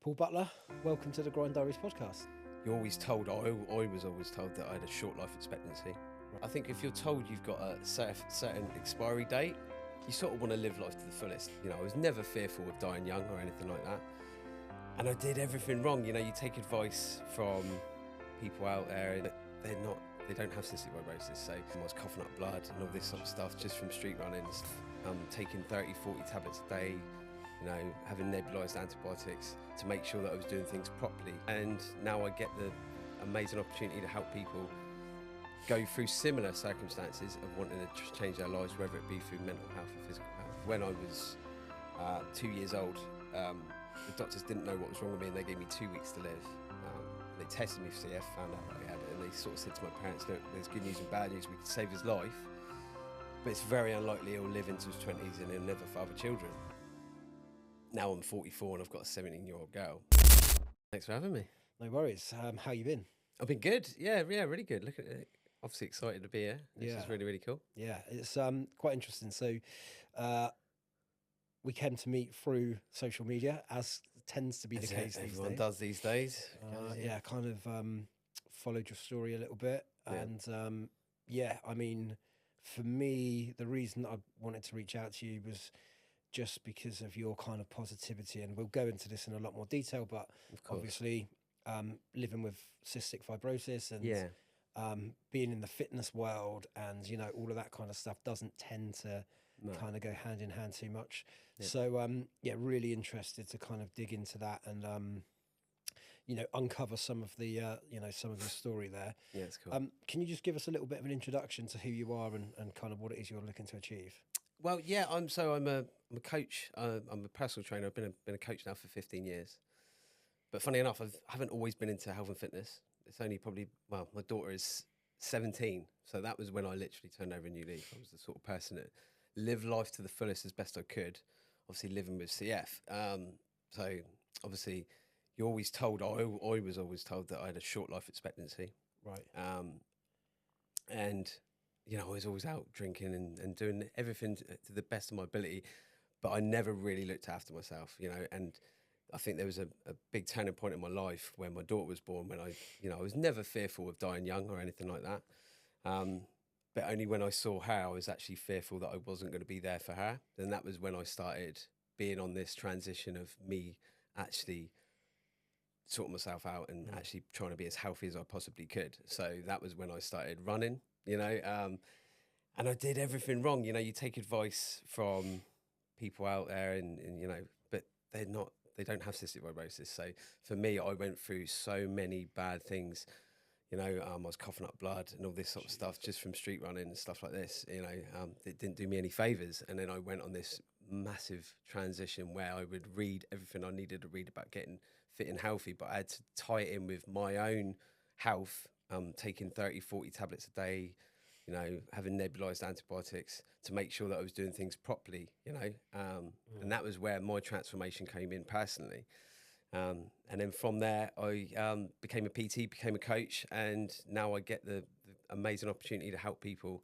Paul Butler. Welcome to the Grind Diaries podcast. You're always told, I was always told that I had a short life expectancy. I think if you're told you've got a certain expiry date, you sort of want to live life to the fullest. You know, I was never fearful of dying young or anything like that. And I did everything wrong. You know, you take advice from people out there, but they don't have cystic fibrosis. So I was coughing up blood and all this sort of stuff just from street running, taking 30, 40 tablets a day, you know, having nebulized antibiotics to make sure that I was doing things properly. And now I get the amazing opportunity to help people go through similar circumstances of wanting to change their lives, whether it be through mental health or physical health. When I was 2 years old, the doctors didn't know what was wrong with me and they gave me 2 weeks to live. They tested me for CF, found out that I had it, and they sort of said to my parents, look, there's good news and bad news, we could save his life, but it's very unlikely he'll live into his 20s and he'll never father children. Now I'm 44 and I've got a 17-year-old girl. Thanks for having me. No worries. How you been? I've been good. Yeah, really good. Look at it. Obviously excited to be here. This is really, really cool. Yeah, it's quite interesting. So we came to meet through social media, as tends to be the case these days. Everyone does these days. Kind of followed your story a little bit. And I mean, for me, the reason I wanted to reach out to you was just because of your kind of positivity. And we'll go into this in a lot more detail, but obviously living with cystic fibrosis and being in the fitness world and, you know, all of that kind of stuff doesn't tend to kind of go hand in hand too much. Yeah. So, really interested to kind of dig into that and, uncover some of the, some of the story there. Yeah, it's cool. Can you just give us a little bit of an introduction to who you are and kind of what it is you're looking to achieve? Well, yeah, I'm a coach. I'm a personal trainer. I've been a coach now for 15 years. But funny enough, I haven't always been into health and fitness. It's only probably, my daughter is 17. So that was when I literally turned over a new leaf. I was the sort of person that lived life to the fullest as best I could, obviously living with CF. So obviously you're always told, I was always told that I had a short life expectancy. Right. And, you know, I was always out drinking and doing everything to the best of my ability, but I never really looked after myself, you know, and I think there was a big turning point in my life when my daughter was born, when I was never fearful of dying young or anything like that. But only when I saw her, I was actually fearful that I wasn't going to be there for her. And that was when I started being on this transition of me actually sorting myself out and actually trying to be as healthy as I possibly could. So that was when I started running, you know, and I did everything wrong. You know, you take advice from people out there and you know, but they don't have cystic fibrosis. So for me, I went through so many bad things. You know, I was coughing up blood and all this sort of stuff just from street running and stuff like this. You know, it didn't do me any favors. And then I went on this massive transition where I would read everything I needed to read about getting fit and healthy, but I had to tie it in with my own health, taking 30, 40 tablets a day, you know, having nebulized antibiotics to make sure that I was doing things properly, you know. And that was where my transformation came in personally. And then from there, I became a PT, became a coach, and now I get the amazing opportunity to help people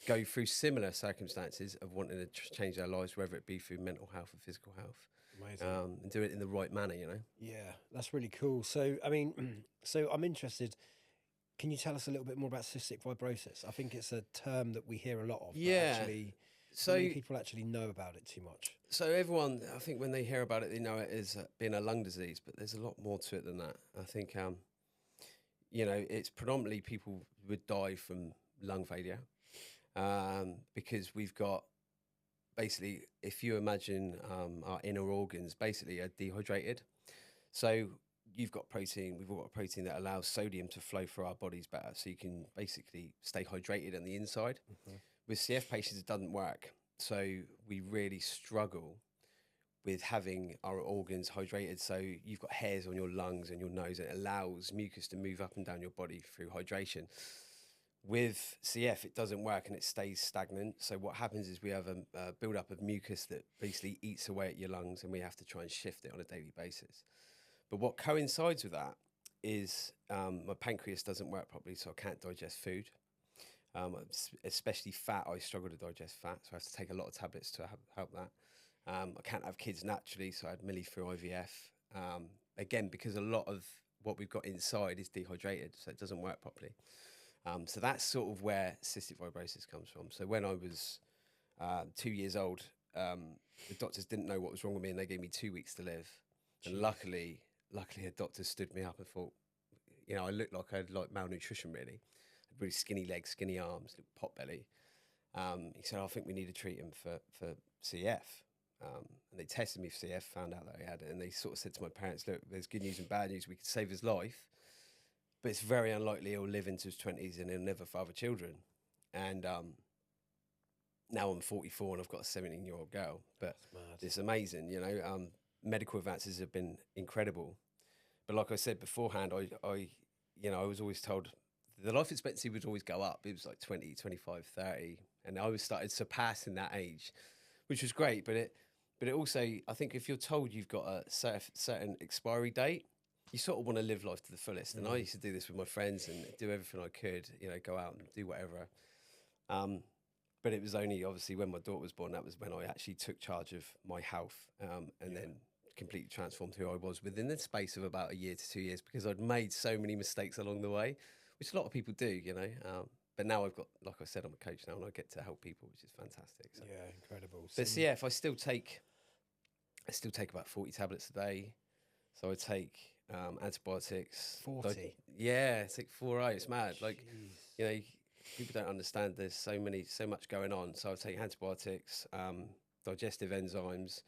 go through similar circumstances of wanting to change their lives, whether it be through mental health or physical health. Amazing. And do it in the right manner, you know? Yeah, that's really cool. So, I mean, so I'm interested. Can you tell us a little bit more about cystic fibrosis? I think it's a term that we hear a lot of. Yeah. But actually, so many people actually know about it too much. So everyone, I think when they hear about it, they know it as being a lung disease, but there's a lot more to it than that. I think, you know, it's predominantly people would die from lung failure because we've got, basically, if you imagine our inner organs basically are dehydrated. So you've got protein, we've all got protein that allows sodium to flow through our bodies better. So you can basically stay hydrated on the inside. With CF patients, it doesn't work. So we really struggle with having our organs hydrated. So you've got hairs on your lungs and your nose, and it allows mucus to move up and down your body through hydration. With CF, it doesn't work and it stays stagnant. So what happens is we have a build-up of mucus that basically eats away at your lungs, and we have to try and shift it on a daily basis. But what coincides with that is my pancreas doesn't work properly, so I can't digest food. Especially fat, I struggle to digest fat, so I have to take a lot of tablets to help that. I can't have kids naturally, so I had Millie through IVF. Again, because a lot of what we've got inside is dehydrated, so it doesn't work properly. So that's sort of where cystic fibrosis comes from. So when I was 2 years old, the doctors didn't know what was wrong with me, and they gave me 2 weeks to live. Jeez. And luckily, a doctor stood me up and thought, you know, I looked like I had like malnutrition really. I had really skinny legs, skinny arms, little pot belly. He said, I think we need to treat him for CF. And they tested me for CF, found out that I had it, and they sort of said to my parents, look, there's good news and bad news. We could save his life, but it's very unlikely he'll live into his 20s and he'll never father children. And now I'm 44 and I've got a 17-year-old girl, but it's amazing, you know. Medical advances have been incredible. But like I said beforehand, I was always told the life expectancy would always go up. It was like 20, 25, 30. And I was started surpassing that age, which was great. But it also, I think if you're told you've got a certain expiry date, you sort of want to live life to the fullest. And I used to do this with my friends and do everything I could, you know, go out and do whatever. But it was only obviously when my daughter was born, that was when I actually took charge of my health and then completely transformed who I was within the space of about a year to 2 years, because I'd made so many mistakes along the way, which a lot of people do, you know. But now I've got, like I said, I'm a coach now and I get to help people, which is fantastic. So. Yeah, incredible. But CF, I still take about 40 tablets a day. So I take antibiotics. 40? Yeah, I take 4 It's mad. Jeez. Like, you know, people don't understand there's so much going on. So I take antibiotics, digestive enzymes,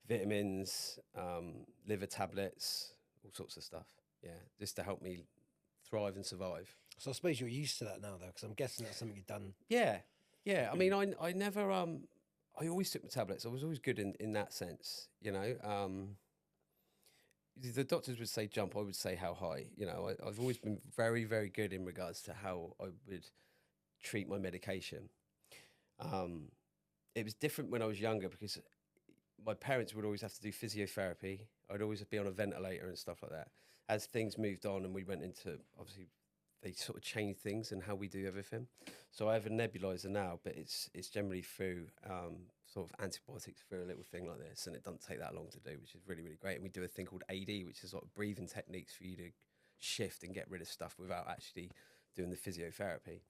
vitamins, liver tablets, all sorts of stuff. Yeah, just to help me thrive and survive. So I suppose you're used to that now, though, because I'm guessing that's something you've done. Yeah. I mean, I never, I always took my tablets. I was always good in that sense, you know. The doctors would say jump, I would say how high. You know, I've always been very, very good in regards to how I would treat my medication. It was different when I was younger because my parents would always have to do physiotherapy. I'd always be on a ventilator and stuff like that. As things moved on and we went into, obviously, they sort of changed things and how we do everything. So I have a nebulizer now, but it's generally through sort of antibiotics through a little thing like this, and it doesn't take that long to do, which is really, really great. And we do a thing called AD, which is sort of breathing techniques for you to shift and get rid of stuff without actually doing the physiotherapy.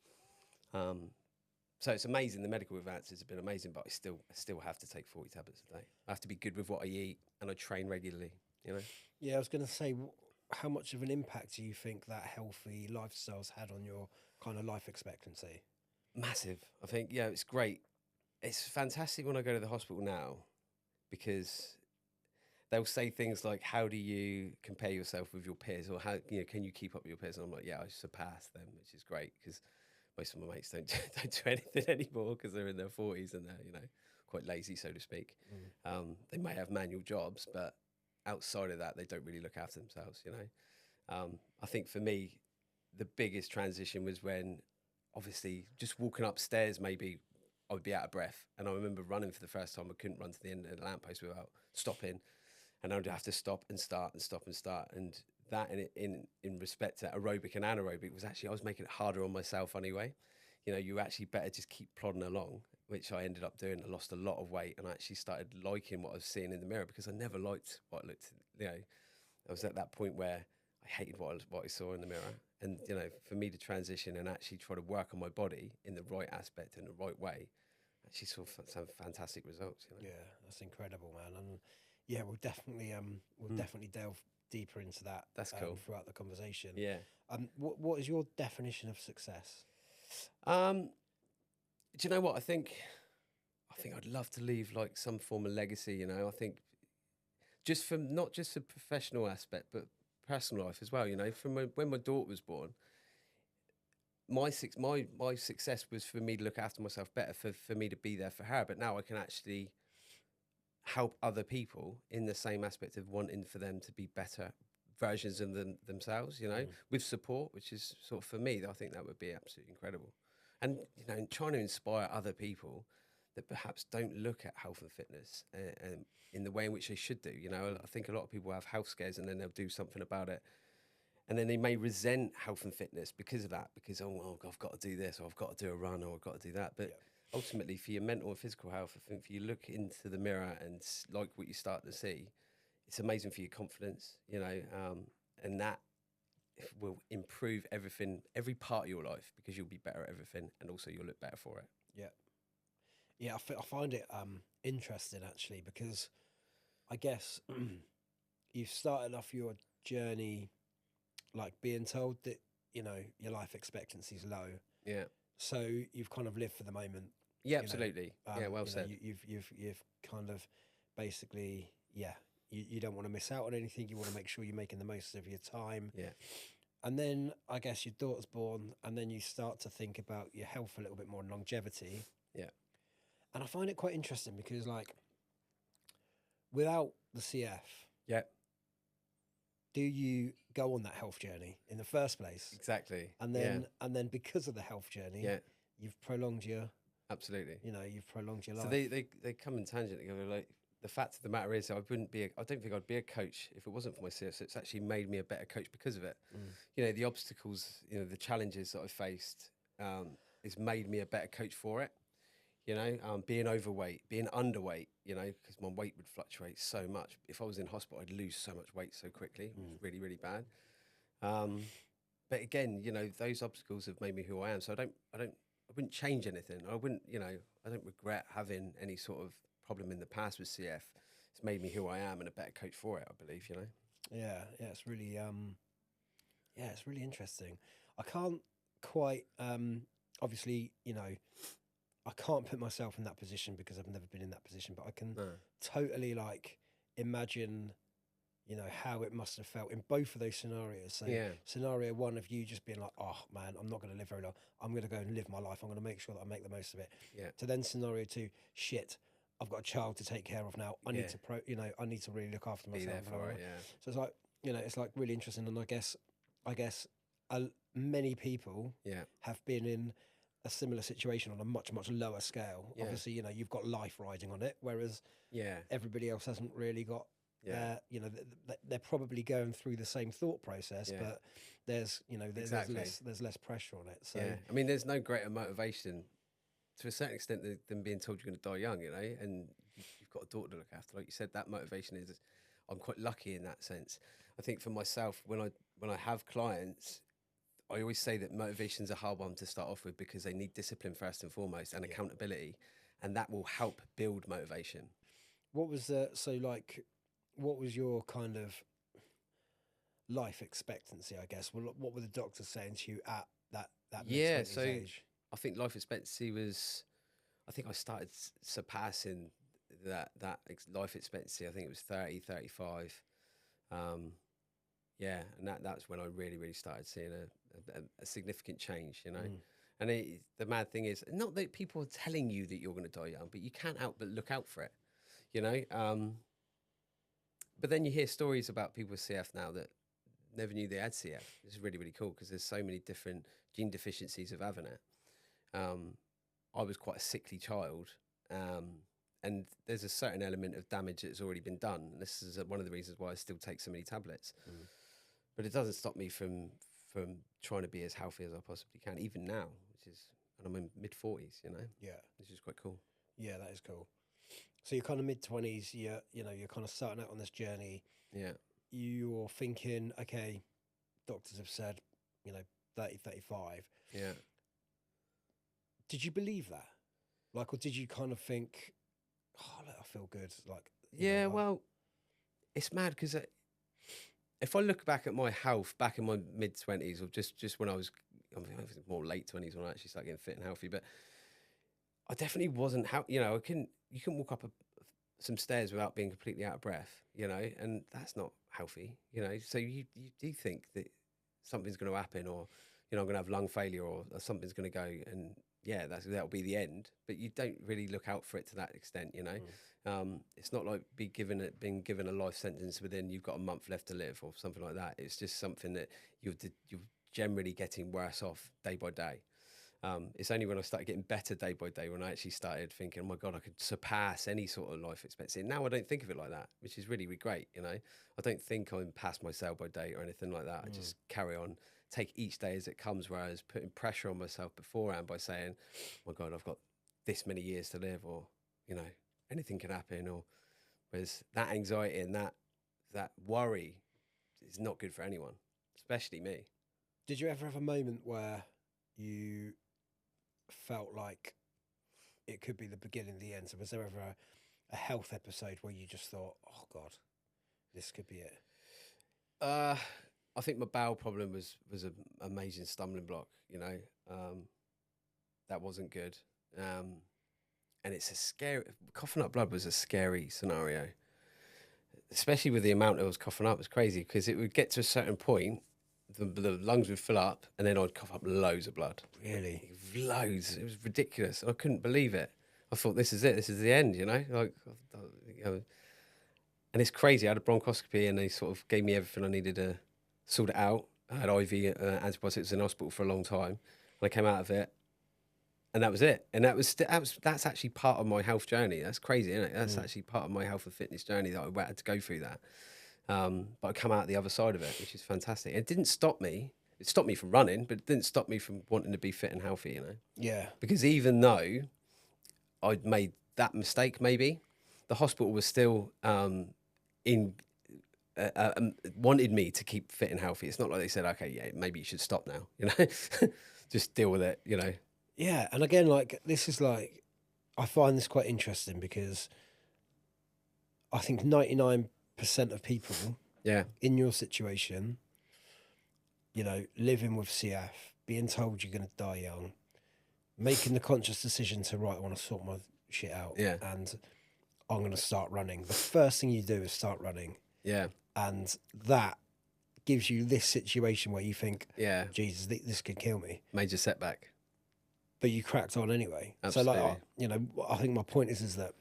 So it's amazing. The medical advances have been amazing, but I still have to take 40 tablets a day. I have to be good with what I eat, and I train regularly, you know? Yeah, I was going to say, how much of an impact do you think that healthy lifestyle's had on your kind of life expectancy? Massive. I think, yeah, it's great. It's fantastic when I go to the hospital now, because they'll say things like, how do you compare yourself with your peers, or how, you know, can you keep up with your peers? And I'm like, yeah, I surpass them, which is great, because most of my mates don't do anything anymore because they're in their 40s and they're, you know, quite lazy, so to speak. They may have manual jobs, but outside of that, they don't really look after themselves, you know. I think for me, the biggest transition was when, obviously, just walking upstairs, maybe I would be out of breath. And I remember running for the first time. I couldn't run to the end of the lamppost without stopping. And I would have to stop and start and stop and start. And that in respect to aerobic and anaerobic was actually, I was making it harder on myself anyway. You know, you actually better just keep plodding along, which I ended up doing. I lost a lot of weight and I actually started liking what I was seeing in the mirror, because I never liked what I looked, you know. I was at that point where I hated what I saw in the mirror. And, you know, for me to transition and actually try to work on my body in the right aspect, in the right way, actually saw some fantastic results. You know? Yeah, that's incredible, man. And yeah, we'll definitely delve deeper into that. That's cool. Throughout the conversation. Yeah. What is your definition of success? Do you know what? I think I'd love to leave like some form of legacy, you know. I think just from not just the professional aspect, but personal life as well, you know. From when my daughter was born, my success was for me to look after myself better, for me to be there for her. But now I can actually help other people in the same aspect of wanting for them to be better versions of themselves, you know, with support, which is sort of, for me, I think that would be absolutely incredible. And, you know, trying to inspire other people that perhaps don't look at health and fitness in the way in which they should do. You know, I think a lot of people have health scares and then they'll do something about it. And then they may resent health and fitness because of that, because, oh, well, I've got to do this, or I've got to do a run, or I've got to do that. But ultimately, for your mental and physical health, I think if you look into the mirror and like what you start to see, it's amazing for your confidence, you know, and that will improve everything, every part of your life, because you'll be better at everything, and also you'll look better for it. Yeah. Yeah, I find it interesting actually, because I guess you've started off your journey like being told that, you know, your life expectancy is low. Yeah. So you've kind of lived for the moment. Yeah, you know. absolutely. Yeah, well You know, said. you've kind of basically, yeah, you don't want to miss out on anything. You want to make sure you're making the most of your time. Yeah. And then I guess your daughter's born, and then you start to think about your health a little bit more and longevity. Yeah. And I find it quite interesting because, like, without the CF, Yeah, do you go on that health journey in the first place? exactly. And then because of the health journey, Yeah, you've prolonged your, absolutely. you know, you've prolonged your So life. they come in tangent together. Like, the fact of the matter is, I don't think I'd be a coach if it wasn't for my CF. So it's actually made me a better coach because of it. You know, the obstacles, you know, the challenges that I faced, it's made me a better coach for it. You know, being overweight, being underweight, you know, because my weight would fluctuate so much. If I was in hospital, I'd lose so much weight so quickly. It was really, really bad. But again, you know, those obstacles have made me who I am. So I wouldn't change anything. I wouldn't, you know, I don't regret having any sort of problem in the past with CF. It's made me who I am and a better coach for it, I believe, you know. Yeah, it's really, yeah, it's really interesting. I can't quite, obviously, you know, I can't put myself in that position because I've never been in that position, but I can totally like imagine, you know, how it must have felt in both of those scenarios. So scenario one of you just being like, oh man, I'm not going to live very long. I'm going to go and live my life. I'm going to make sure that I make the most of it. Yeah. To then scenario two, shit, I've got a child to take care of now. I need to I need to really look after myself. Be there for it, yeah. So it's like, you know, it's like really interesting. And I guess many people have been in a similar situation on a much, much lower scale. Yeah. Obviously, you know, you've got life riding on it, whereas everybody else hasn't really got, you know, they're probably going through the same thought process, but there's, you know, there's less pressure on it. So, I mean, there's no greater motivation to a certain extent than being told you're going to die young, you know, and you've got a daughter to look after. Like you said, that motivation is, I'm quite lucky in that sense. I think for myself, when I have clients, I always say that motivation's a hard one to start off with because they need discipline first and foremost and accountability, and that will help build motivation. What was what was your kind of life expectancy, I guess? Well, what were the doctors saying to you at that mid-20s age? I think life expectancy was, I think I started surpassing that life expectancy. I think it was 30, 35. Yeah, and that's when I really, really started seeing a significant change, you know. And the mad thing is, not that people are telling you that you're going to die young, but you can't help but look out for it, you know. But then you hear stories about people with CF now that never knew they had CF. It's really, really cool because there's so many different gene deficiencies of having it. I was quite a sickly child, and there's a certain element of damage that's already been done. And this is one of the reasons why I still take so many tablets. But it doesn't stop me from trying to be as healthy as I possibly can, even now, and I'm in mid-40s, you know? Yeah. Which is quite cool. Yeah, that is cool. So you're kind of mid-20s, you're kind of starting out on this journey. Yeah. You're thinking, okay, doctors have said, you know, 30, 35. Yeah. Did you believe that? Like, or did you kind of think, oh, look, I feel good? Like, yeah, well, it's mad because if I look back at my health back in my mid-20s, or just when I was more late 20s when I actually started getting fit and healthy, but I definitely wasn't, you know, you can walk up some stairs without being completely out of breath, you know, and that's not healthy, you know. So you do think that something's going to happen, or, you know, I'm going to have lung failure, or something's going to go, and yeah, that'll be the end. But you don't really look out for it to that extent, you know. It's not like being given a life sentence within you've got a month left to live or something like that. It's just something that you're generally getting worse off day by day. It's only when I started getting better day by day when I actually started thinking, oh my God, I could surpass any sort of life expectancy. And now I don't think of it like that, which is really, really great, you know. I don't think I'm past my sell-by date or anything like that. I just carry on, take each day as it comes, whereas putting pressure on myself beforehand by saying, oh my God, I've got this many years to live, or, you know, anything can happen, or whereas that anxiety and that that worry is not good for anyone, especially me. Did you ever have a moment where you felt like it could be the beginning of the end? So was there ever a health episode where you just thought, oh God, this could be it? I think my bowel problem was an amazing stumbling block, that wasn't good. And it's a scary, coughing up blood was a scary scenario, especially with the amount I was coughing up. It was crazy because it would get to a certain point, the lungs would fill up, and then I'd cough up loads of blood. Really? Loads. It was ridiculous. I couldn't believe it. I thought, this is it. This is the end, and it's crazy. I had a bronchoscopy and they sort of gave me everything I needed to sort it out. I had IV antibiotics in hospital for a long time. And I came out of it and that was it. And that's actually part of my health journey. That's crazy, isn't it? That's actually part of my health and fitness journey, that I had to go through that. But I come out the other side of it, which is fantastic. It didn't stop me. It stopped me from running, but it didn't stop me from wanting to be fit and healthy, Yeah. Because even though I'd made that mistake, maybe, the hospital was still wanted me to keep fit and healthy. It's not like they said, okay, yeah, maybe you should stop now, just deal with it, Yeah. And again, like, this is like, I find this quite interesting because I think 99% of people in your situation, living with CF, being told you're going to die young, making the conscious decision to, right, I want to sort my shit out. Yeah. And I'm going to start running. The first thing you do is start running. Yeah. And that gives you this situation where you think, yeah, Jesus, this could kill me. Major setback. But you cracked on anyway. Absolutely. So, like, I think my point is that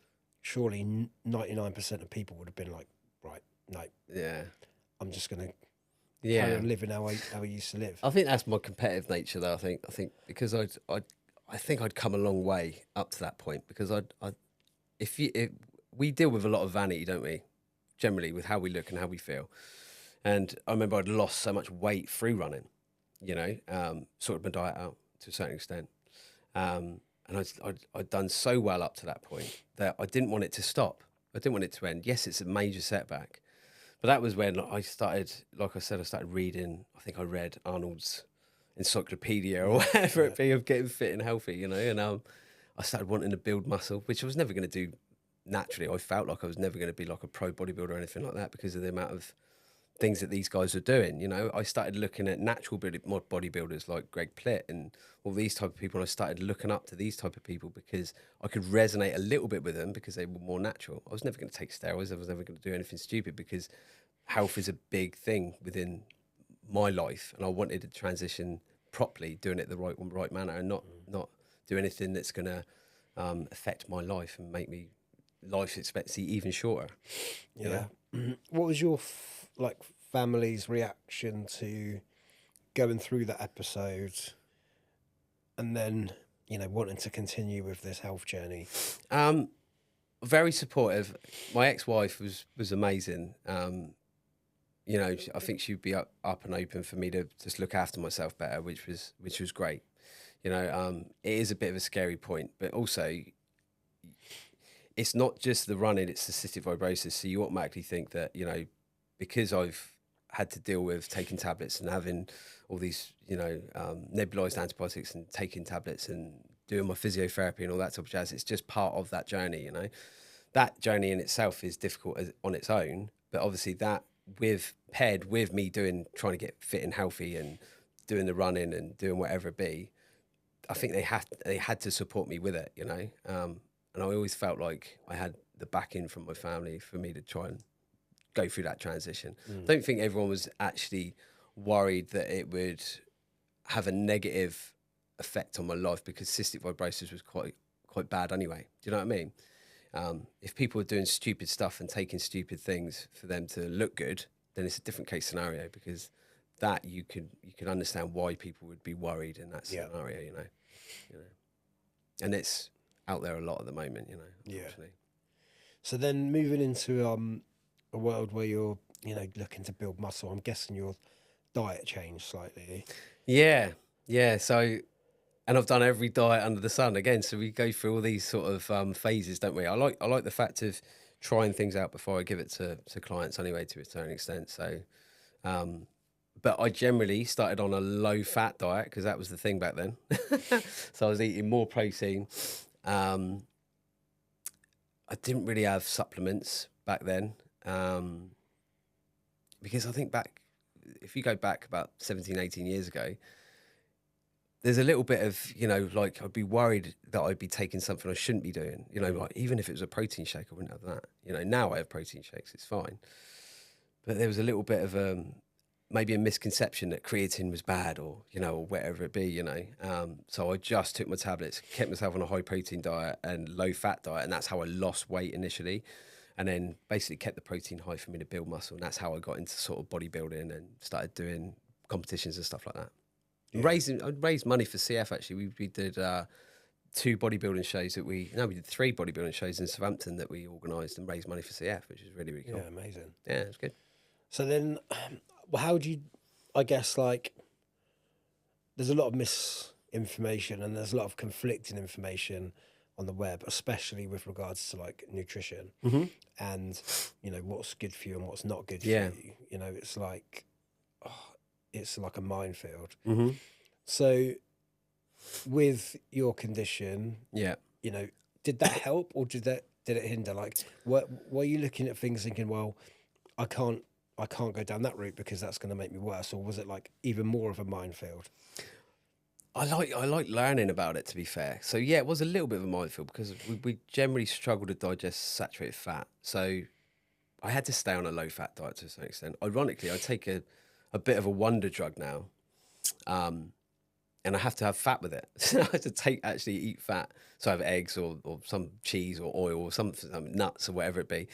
surely 99% of people would have been like, right, no. Yeah. I'm just going to carry on living how I used to live. I think that's my competitive nature, though. I think because I think I'd come a long way up to that point, because we deal with a lot of vanity, don't we? Generally, with how we look and how we feel. And I remember I'd lost so much weight through running, sorted my diet out to a certain extent. And I'd done so well up to that point that I didn't want it to stop. I didn't want it to end. Yes, it's a major setback. But that was when I started, like I said, I started reading. I think I read Arnold's encyclopedia or whatever it be of getting fit and healthy, and I started wanting to build muscle, which I was never going to do naturally. I felt like I was never going to be like a pro bodybuilder or anything like that because of the amount of things that these guys are doing. I started looking at natural bodybuilders like Greg Plitt and all these type of people, and I started looking up to these type of people because I could resonate a little bit with them because they were more natural. I was never going to take steroids. I was never going to do anything stupid because health is a big thing within my life, and I wanted to transition properly, doing it the right manner, and not do anything that's going to affect my life and make me life expectancy even shorter. Yeah. What was your family's reaction to going through that episode and then wanting to continue with this health journey? Very supportive. My ex-wife was amazing. I think she'd be up and open for me to just look after myself better, which was great. It is a bit of a scary point, but also it's not just the running, it's the cystic fibrosis. So you automatically think that, because I've had to deal with taking tablets and having all these, nebulized antibiotics and taking tablets and doing my physiotherapy and all that type of jazz, it's just part of that journey, That journey in itself is difficult on its own, but obviously that paired with me trying to get fit and healthy and doing the running and doing whatever it be, I think they had to support me with it, and I always felt like I had the backing from my family for me to try and go through that transition. Don't think everyone was actually worried that it would have a negative effect on my life, because cystic fibrosis was quite bad anyway. Do you know what I mean? If people are doing stupid stuff and taking stupid things for them to look good, then it's a different case scenario, because that you can understand why people would be worried in that scenario, and it's out there a lot at the moment, unfortunately. So then moving into a world where you're looking to build muscle, I'm guessing your diet changed slightly. Yeah. So, and I've done every diet under the sun again. So we go through all these sort of phases, don't we? I like the fact of trying things out before I give it to clients anyway, to a certain extent. So, but I generally started on a low fat diet because that was the thing back then. So I was eating more protein. I didn't really have supplements back then, because I think if you go back about 17, 18 years ago, there's a little bit of, like I'd be worried that I'd be taking something I shouldn't be doing, like even if it was a protein shake, I wouldn't have that. Now I have protein shakes, it's fine. But there was a little bit of maybe a misconception that creatine was bad or whatever it be, So I just took my tablets, kept myself on a high protein diet and low fat diet. And that's how I lost weight initially. And then basically kept the protein high for me to build muscle. And that's how I got into sort of bodybuilding and started doing competitions and stuff like that. Yeah. I raised money for CF actually. We did 2 bodybuilding shows we did 3 bodybuilding shows in Southampton that we organised and raised money for CF, which was really, really cool. Yeah, amazing. Yeah, it's good. So then, how do you, I guess, like, there's a lot of misinformation and there's a lot of conflicting information on the web, especially with regards to like nutrition and, what's good for you and what's not good for you. It's like, it's like a minefield. So with your condition, did that help or did it hinder? Like, were you looking at things thinking, well, I can't go down that route because that's going to make me worse, or was it like even more of a minefield? I like learning about it, to be fair. So yeah, it was a little bit of a minefield because we generally struggle to digest saturated fat. So I had to stay on a low fat diet to a certain extent. Ironically, I take a bit of a wonder drug now, and I have to have fat with it. So I have to actually eat fat. So I have eggs or some cheese or oil or some nuts or whatever it be,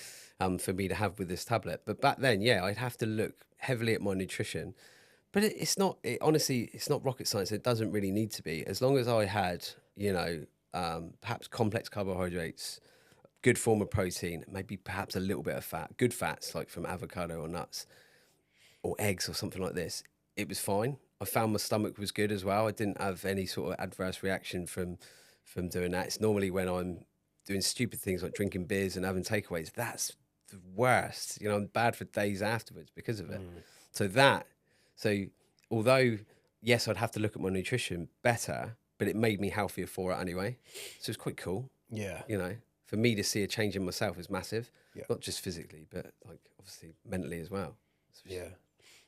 for me to have with this tablet. But back then, I'd have to look heavily at my nutrition. But honestly, it's not rocket science. It doesn't really need to be. As long as I had, perhaps complex carbohydrates, good form of protein, maybe perhaps a little bit of fat, good fats like from avocado or nuts or eggs or something like this, it was fine. I found my stomach was good as well. I didn't have any sort of adverse reaction from doing that. It's normally when I'm doing stupid things like drinking beers and having takeaways, that's the worst. I'm bad for days afterwards because of it. So although, yes, I'd have to look at my nutrition better, but it made me healthier for it anyway. So it's quite cool. Yeah. For me to see a change in myself is massive. Yeah. Not just physically, but like obviously mentally as well. Yeah.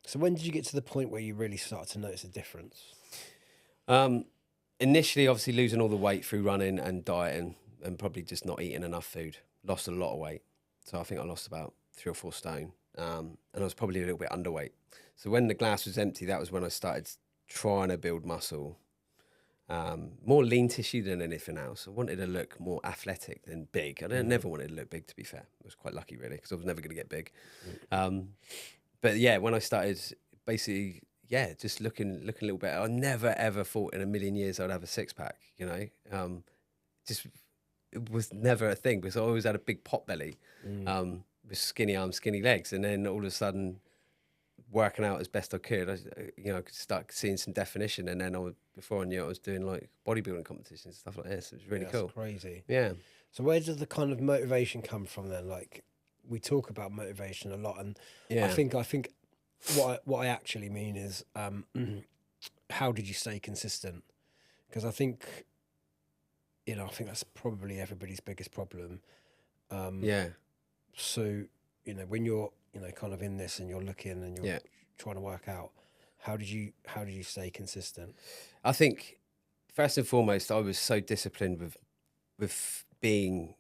So when did you get to the point where you really started to notice a difference? Initially, obviously losing all the weight through running and dieting and probably just not eating enough food. Lost a lot of weight. So I think I lost about 3 or 4 stone. And I was probably a little bit underweight. So when the glass was empty, that was when I started trying to build muscle. More lean tissue than anything else. I wanted to look more athletic than big. Never wanted to look big, to be fair. I was quite lucky, really, because I was never going to get big. But yeah, when I started basically, just looking a little bit, I never, ever thought in a million years I'd have a 6-pack, just it was never a thing because I always had a big pot belly, with skinny arms, skinny legs. And then all of a sudden, working out as best I could, I could start seeing some definition. And then before I knew it, I was doing like bodybuilding competitions and stuff like this. It was really cool. That's crazy. Yeah. So where does the kind of motivation come from then? Like, we talk about motivation a lot, and I think what I actually mean is, how did you stay consistent? Because I think that's probably everybody's biggest problem. So, when you're, kind of in this and you're looking and you're trying to work out, how did you stay consistent? I think first and foremost, I was so disciplined with being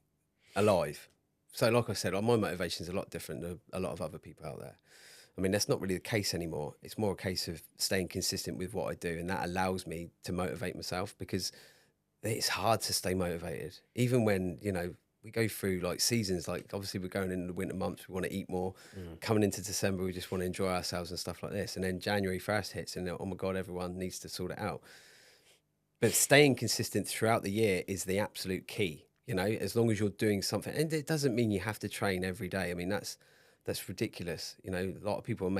alive. So like I said, my motivation is a lot different than a lot of other people out there. I mean, that's not really the case anymore. It's more a case of staying consistent with what I do. And that allows me to motivate myself because it's hard to stay motivated. Even when, we go through like seasons, like obviously we're going into the winter months, we want to eat more. Coming into December, we just want to enjoy ourselves and stuff like this. And then January 1st hits and oh my God, everyone needs to sort it out. But staying consistent throughout the year is the absolute key. As long as you're doing something, and it doesn't mean you have to train every day. I mean, that's ridiculous. A lot of people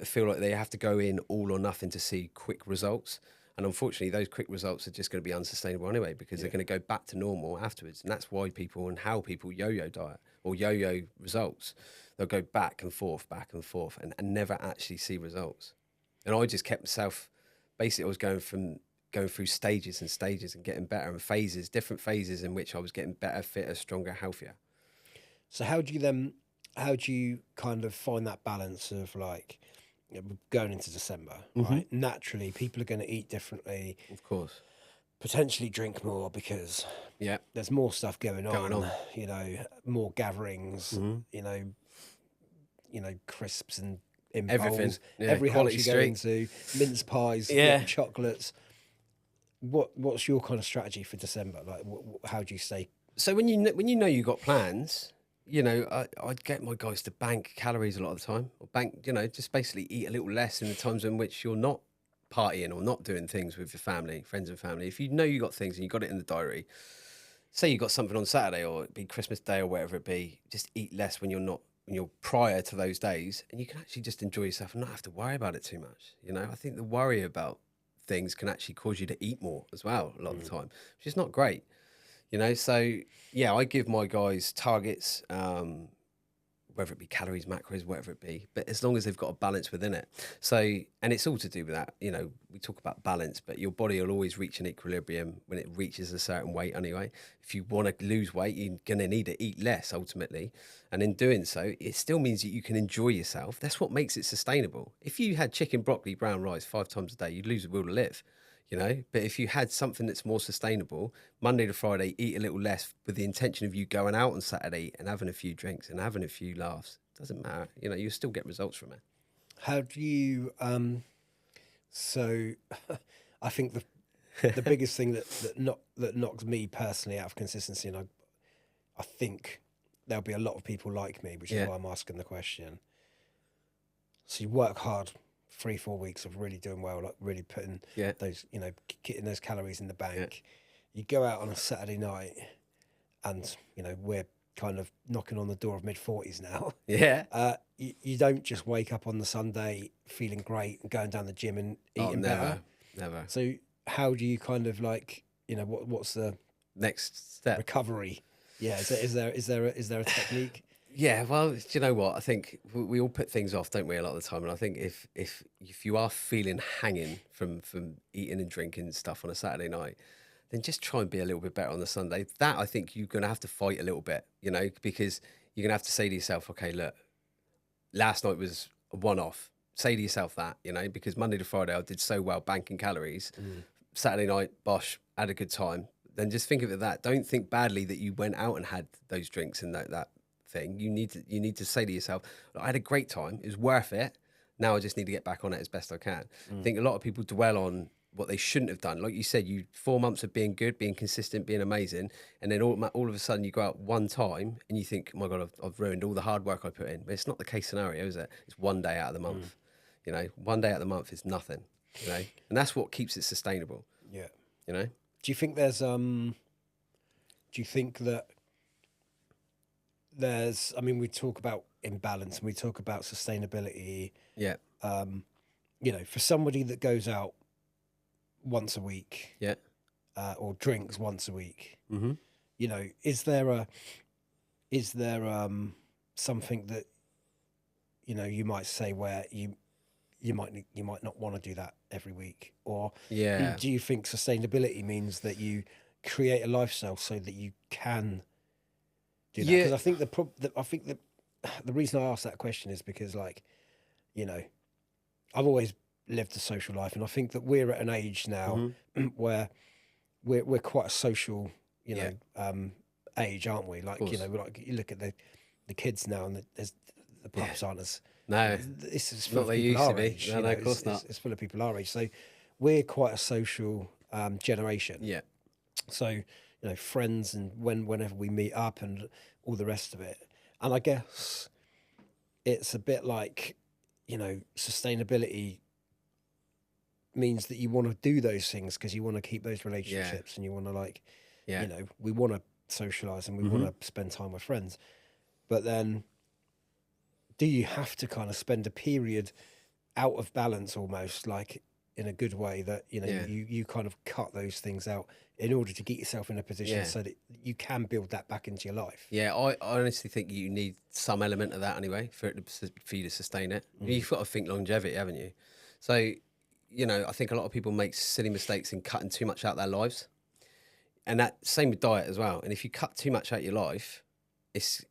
feel like they have to go in all or nothing to see quick results. And unfortunately, those quick results are just going to be unsustainable anyway, because they're going to go back to normal afterwards. And that's why people and how people yo-yo diet or yo-yo results. They'll go back and forth, and never actually see results. And I just kept myself, basically I was going through stages and stages and getting better, and phases, different phases in which I was getting better, fitter, stronger, healthier. So how do you kind of find that balance of like, going into December, right? Naturally, people are going to eat differently, Of course. potentially drink more because Yeah. there's more stuff going on. You know, more gatherings. You know, crisps and Everything. impulse. Yeah, Every house quality you go street. into, mince pies, Yeah. chocolates. What's your kind of strategy for December? Like, how do you stay? So when you know you got plans, you know, I'd get my guys to bank calories a lot of the time, or bank, you know, just basically eat a little less in the times in which you're not partying or not doing things with your family, friends and family. If you know you got things and you got it in the diary, say you got something on Saturday or it be Christmas Day or whatever it be, just eat less when you're prior to those days, and you can actually just enjoy yourself and not have to worry about it too much. You know, I think the worry about things can actually cause you to eat more as well a lot of the time, which is not great. You know, so yeah, I give my guys targets, whether it be calories, macros, whatever it be, but as long as they've got a balance within it. So, and it's all to do with that. You know, we talk about balance, but your body will always reach an equilibrium when it reaches a certain weight anyway. If you want to lose weight, you're going to need to eat less ultimately. And in doing so, it still means that you can enjoy yourself. That's what makes it sustainable. If you had chicken, broccoli, brown rice 5 times a day, you'd lose the will to live. You know, but if you had something that's more sustainable, Monday to Friday, eat a little less with the intention of you going out on Saturday and having a few drinks and having a few laughs, doesn't matter. You know, you still get results from it. How do you? So, I think the biggest thing that knocks me personally out of consistency, and I think there'll be a lot of people like me, which is why I'm asking the question. So you work hard. 3-4 weeks of really doing well, like really putting those, you know, getting those calories in the bank. You go out on a Saturday night, and you know we're kind of knocking on the door of mid-40s now. Yeah. You don't just wake up on the Sunday feeling great and going down the gym and eating better. Never. So how do you kind of like, you know, what's the Next step? Recovery. Yeah, is there a technique? Yeah, well, do you know what? I think we all put things off, don't we, a lot of the time? And I think if you are feeling hanging from eating and drinking stuff on a Saturday night, then just try and be a little bit better on the Sunday. That I think you're going to have to fight a little bit, you know, because you're going to have to say to yourself, okay, look, last night was a one-off. Say to yourself that, you know, because Monday to Friday I did so well banking calories. Saturday night, bosh, had a good time. Then just think of it that. Don't think badly that you went out and had those drinks and that thing. You need to say to yourself, I had a great time. It was worth it. Now I just need to get back on it as best I can. I think a lot of people dwell on what they shouldn't have done. Like you said, 4 months of being good, being consistent, being amazing, and then all of a sudden you go out one time and you think, oh my God, I've ruined all the hard work I put in. But it's not the case scenario, is it? It's one day out of the month. You know, one day out of the month is nothing. You know, and that's what keeps it sustainable. Yeah. You know. Do you think there's Do you think that there's? I mean, we talk about imbalance and we talk about sustainability. Yeah. You know, for somebody that goes out once a week, Yeah. Or drinks once a week, Mm-hmm. you know, is there something that, you know, you might say where you might not want to do that every week, or Yeah. do you think sustainability means that you create a lifestyle so that you can do that? Yeah. Because I think the reason I ask that question is because, like, you know, I've always lived a social life, and I think that we're at an age now where we're quite a social, you know, age, aren't we? Like, you know, like you look at the kids now, and the pubs aren't as this is full Not of they people used to our be. age. No, you no, know, of course not. It's full of people our age. So we're quite a social generation. Yeah. So, you know, friends and whenever we meet up and all the rest of it. And I guess it's a bit like, you know, sustainability means that you want to do those things because you want to keep those relationships and you want to, like, you know, we want to socialize and we want to spend time with friends. But then do you have to kind of spend a period out of balance almost, like in a good way that, you know, Yeah. you kind of cut those things out in order to get yourself in a position Yeah. so that you can build that back into your life. Yeah, I honestly think you need some element of that anyway for for you to sustain it. You've got to think longevity, haven't you? So, you know, I think a lot of people make silly mistakes in cutting too much out their lives, and that same with diet as well. And if you cut too much out your life, it's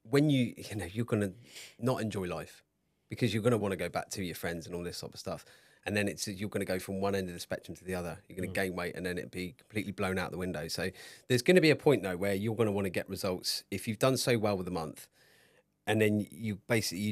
when you know you're gonna not enjoy life because you're gonna want to go back to your friends and all this sort of stuff. And then you're going to go from one end of the spectrum to the other. You're going to gain weight, and then it'd be completely blown out the window. So there's going to be a point though where you're going to want to get results if you've done so well with a month, and then you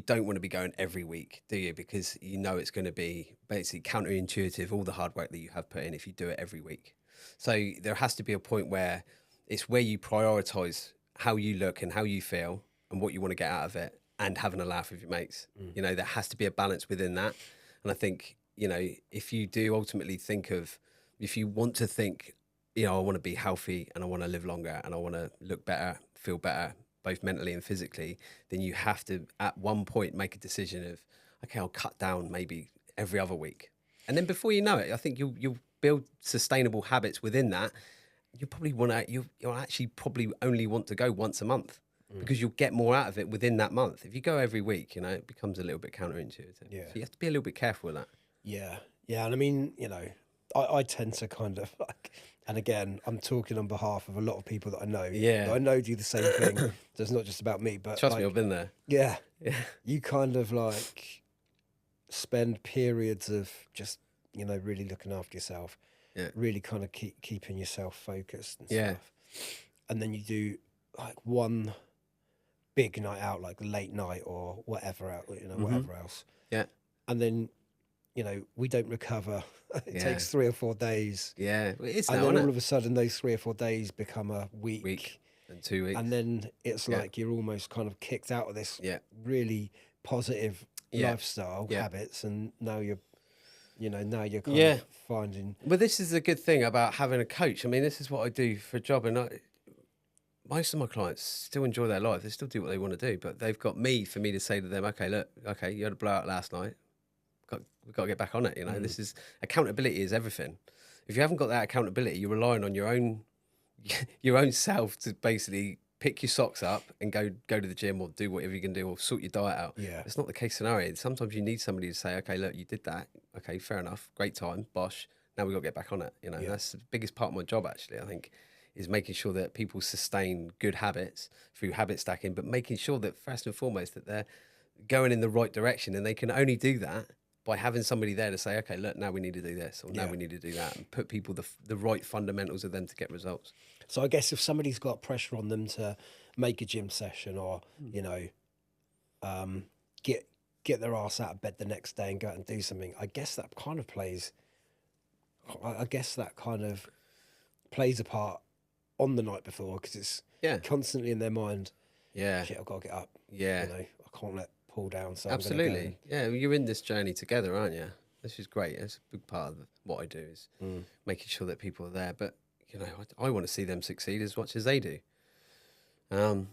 don't want to be going every week, do you? Because you know it's going to be basically counterintuitive, all the hard work that you have put in if you do it every week. So there has to be a point where it's where you prioritize how you look and how you feel and what you want to get out of it, and having a laugh with your mates. You know, there has to be a balance within that, and I think, you know, if you do ultimately if you want to think, you know, I want to be healthy and I want to live longer and I want to look better, feel better, both mentally and physically, then you have to at one point make a decision of, okay, I'll cut down maybe every other week. And then before you know it, I think you'll build sustainable habits within that. You probably you'll actually probably only want to go once a month because you'll get more out of it within that month. If you go every week, you know, it becomes a little bit counterintuitive. Yeah. So you have to be a little bit careful with that. Yeah. Yeah. And I mean, you know, I tend to kind of like, and again, I'm talking on behalf of a lot of people that I know. Yeah. That I know do the same thing. So it's not just about me, but Trust me, I've been there. Yeah. Yeah. You kind of like spend periods of just, you know, really looking after yourself. Yeah. Really kind of keeping yourself focused and Yeah. stuff. And then you do like one big night out, like late night or whatever, you know, whatever else. Yeah. And then, you know, we don't recover. It takes 3 or 4 days. Yeah. Well, it is And now, then isn't all it? of a sudden those 3 or 4 days become a week. And 2 weeks. And then it's Yeah. like you're almost kind of kicked out of this Yeah. really positive Yeah. lifestyle Yeah. habits. And now you're kind Yeah. of finding. Well, this is a good thing about having a coach. I mean, this is what I do for a job, and most of my clients still enjoy their life. They still do what they want to do, but they've got me for me to say to them, okay, look, okay, you had a blowout last night. We've got to get back on it. You know, this is accountability is everything. If you haven't got that accountability, you're relying on your own self to basically pick your socks up and go to the gym or do whatever you can do or sort your diet out. Yeah. It's not the case scenario. Sometimes you need somebody to say, okay, look, you did that. Okay, fair enough. Great time. Bosh. Now we've got to get back on it. You know, that's the biggest part of my job, actually, I think, is making sure that people sustain good habits through habit stacking, but making sure that first and foremost that they're going in the right direction. And they can only do that by having somebody there to say, okay, look, now we need to do this or now we need to do that, and put people the right fundamentals of them to get results. So I guess if somebody's got pressure on them to make a gym session or, you know, get their ass out of bed the next day and go out and do something, I guess that kind of plays a part on the night before, because it's constantly in their mind. Yeah. Shit, I've got to get up. Yeah. You know, I can't let Paul down. So absolutely. Yeah, you're in this journey together, aren't you? This is great. It's a big part of what I do is making sure that people are there. But, you know, I want to see them succeed as much as they do. And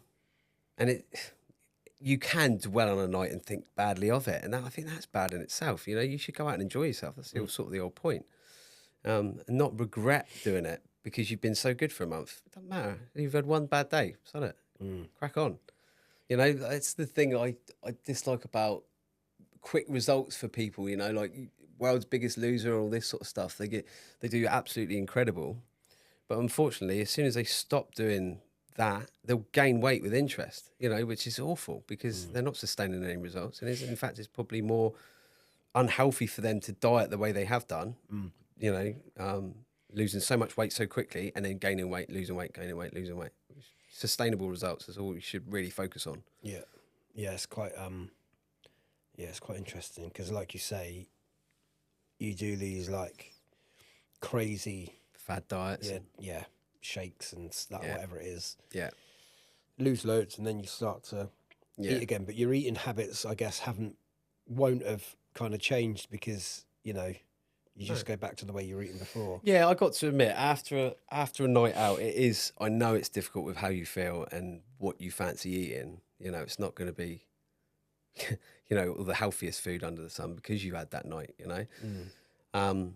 you can dwell on a night and think badly of it. And I think that's bad in itself. You know, you should go out and enjoy yourself. That's sort of the old point. And not regret doing it because you've been so good for a month. It doesn't matter. You've had one bad day. Son it. Crack on. You know, it's the thing I dislike about quick results for people, you know, like world's biggest loser, all this sort of stuff. They do absolutely incredible. But unfortunately, as soon as they stop doing that, they'll gain weight with interest, you know, which is awful because they're not sustaining any results. And in fact, it's probably more unhealthy for them to diet the way they have done, you know, losing so much weight so quickly and then gaining weight, losing weight, gaining weight, losing weight. Sustainable results is all we should really focus on. Yeah. It's quite interesting because, like you say, you do these like crazy fad diets, shakes and stuff, whatever it is. Yeah, lose loads and then you start to eat again. But your eating habits, I guess, won't have kind of changed because, you know, you just go back to the way you were eating before. Yeah, I got to admit, after a night out, I know it's difficult with how you feel and what you fancy eating. You know, it's not going to be, you know, the healthiest food under the sun because you had that night, you know.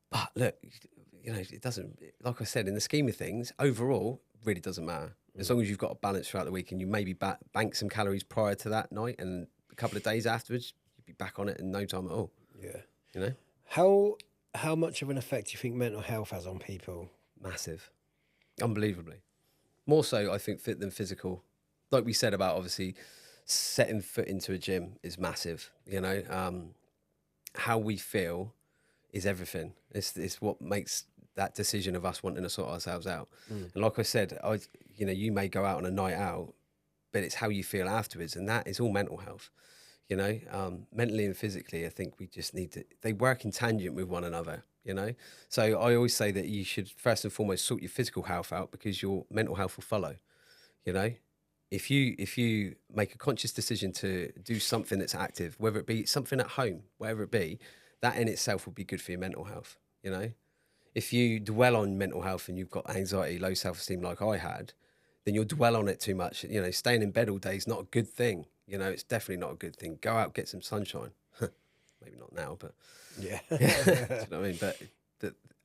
But look, you know, it doesn't, like I said, in the scheme of things, overall, really doesn't matter. As long as you've got a balance throughout the week and you maybe bank some calories prior to that night and a couple of days afterwards, you'd be back on it in no time at all. Yeah. You know? How much of an effect do you think mental health has on people? Massive. Unbelievably. More so, I think, fit than physical. Like we said about obviously setting foot into a gym is massive. You know, how we feel is everything. It's what makes that decision of us wanting to sort ourselves out. And like I said, you know, you may go out on a night out, but it's how you feel afterwards, and that is all mental health. You know, mentally and physically, I think we just need to. They work in tangent with one another. You know, so I always say that you should first and foremost sort your physical health out because your mental health will follow. You know, if you make a conscious decision to do something that's active, whether it be something at home, whatever it be, that in itself will be good for your mental health. You know, if you dwell on mental health and you've got anxiety, low self-esteem like I had, then you'll dwell on it too much. You know, staying in bed all day is not a good thing. You know, it's definitely not a good thing. Go out, get some sunshine. Maybe not now, but Yeah. do you know what I mean? But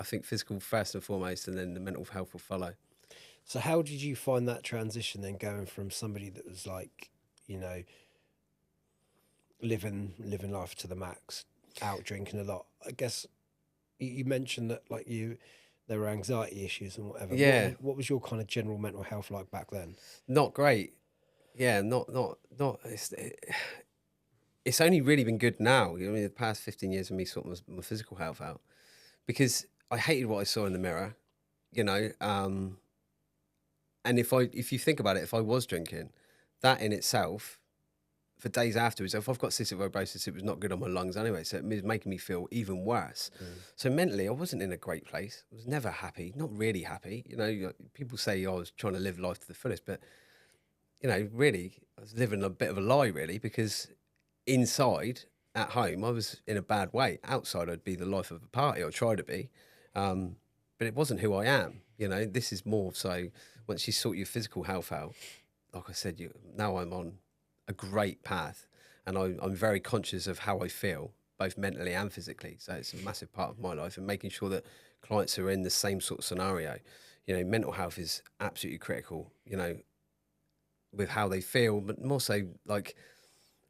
I think physical first and foremost, and then the mental health will follow. So how did you find that transition then, going from somebody that was like, you know, living life to the max, out drinking a lot? I guess you mentioned that like there were anxiety issues and whatever. Yeah. What was your kind of general mental health like back then? Not great. Yeah, not. It's only really been good now. You know, I mean, the past 15 years of me sorting my physical health out because I hated what I saw in the mirror. You know, and if you think about it, if I was drinking, that in itself, for days afterwards, if I've got cystic fibrosis, it was not good on my lungs anyway, so it was making me feel even worse. So mentally, I wasn't in a great place. I was never happy, not really happy. You know, people say I was trying to live life to the fullest, but you know, really, I was living a bit of a lie, really, because inside, at home, I was in a bad way. Outside, I'd be the life of a party, or try to be. But it wasn't who I am. You know, this is more so once you sort your physical health out, like I said, now I'm on a great path and I'm very conscious of how I feel, both mentally and physically. So it's a massive part of my life and making sure that clients are in the same sort of scenario. You know, mental health is absolutely critical, you know, with how they feel, but more so like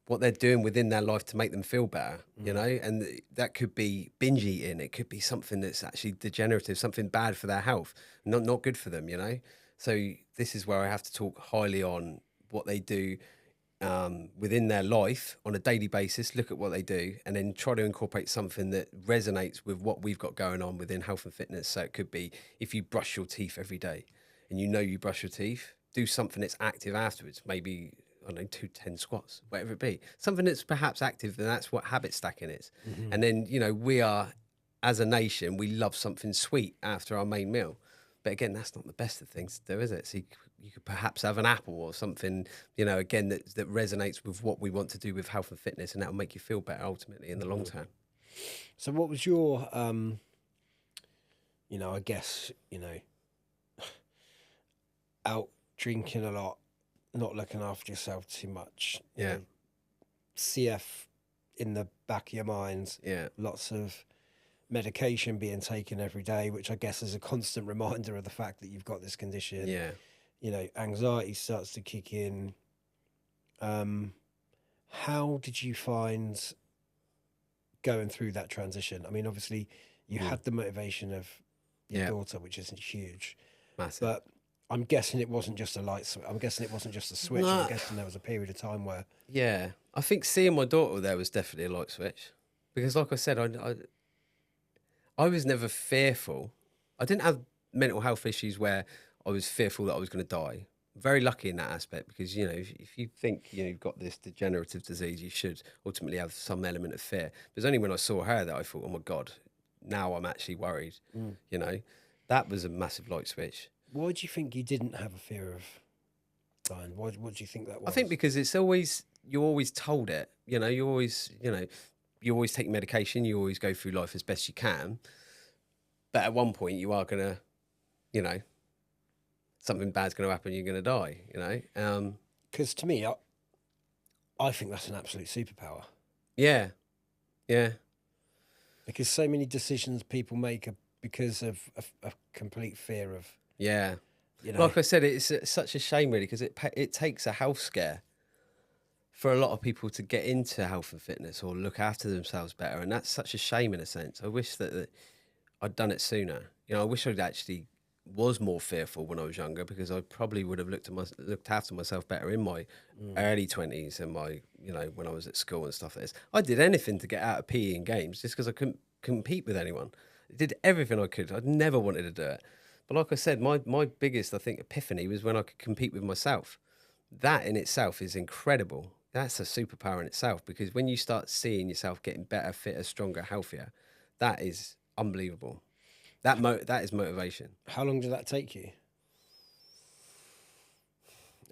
what they're doing within their life to make them feel better, you know, and that could be binge eating. It could be something that's actually degenerative, something bad for their health, not good for them, you know. So this is where I have to talk highly on what they do within their life on a daily basis, look at what they do, and then try to incorporate something that resonates with what we've got going on within health and fitness. So it could be if you brush your teeth every day and you know you brush your teeth, do something that's active afterwards, maybe I don't know, 2 10 squats, whatever it be, something that's perhaps active, and that's what habit stacking is. And then, you know, we are, as a nation, we love something sweet after our main meal. But again, that's not the best of things to do, is it? So you could perhaps have an apple or something, you know, again, that resonates with what we want to do with health and fitness, and that'll make you feel better ultimately in the long term. So what was your, you know, I guess, you know, out drinking a lot, not looking after yourself too much. you Yeah. know, CF in the back of your mind. Yeah. Lots of medication being taken every day, which I guess is a constant reminder of the fact that you've got this condition. Yeah. You know, anxiety starts to kick in. How did you find going through that transition? I mean, obviously you had the motivation of your Yeah. daughter, which isn't huge, Massive. but I'm guessing it wasn't just a light switch. I'm guessing it wasn't just a switch. No. I'm guessing there was a period of time where, Yeah. I think seeing my daughter there was definitely a light switch because, like I said, I was never fearful. I didn't have mental health issues where I was fearful that I was going to die. Very lucky in that aspect because, you know, if you think, you know, you've got this degenerative disease, you should ultimately have some element of fear. But it's only when I saw her that I thought, oh my God, now I'm actually worried. You know, that was a massive light switch. why do you think you didn't have a fear of dying? What do you think that was? I think because you're always told it, you know, you always take medication, you always go through life as best you can. But at one point you are going to, you know, something bad's going to happen, you're going to die, you know? Because to me, I think that's an absolute superpower. Yeah. Yeah. Because so many decisions people make are because of a complete fear of, Yeah. you know. Like I said, it's such a shame, really, because it takes a health scare for a lot of people to get into health and fitness or look after themselves better. And that's such a shame in a sense. I wish that I'd done it sooner. You know, I wish I'd actually was more fearful when I was younger, because I probably would have looked after myself better in my early 20s and my, you know, when I was at school and stuff like this. I did anything to get out of PE and games just because I couldn't compete with anyone. I did everything I could. I'd never wanted to do it. But like I said, my biggest, I think, epiphany was when I could compete with myself. That in itself is incredible. That's a superpower in itself, because when you start seeing yourself getting better, fitter, stronger, healthier, that is unbelievable. That is motivation. How long did that take you?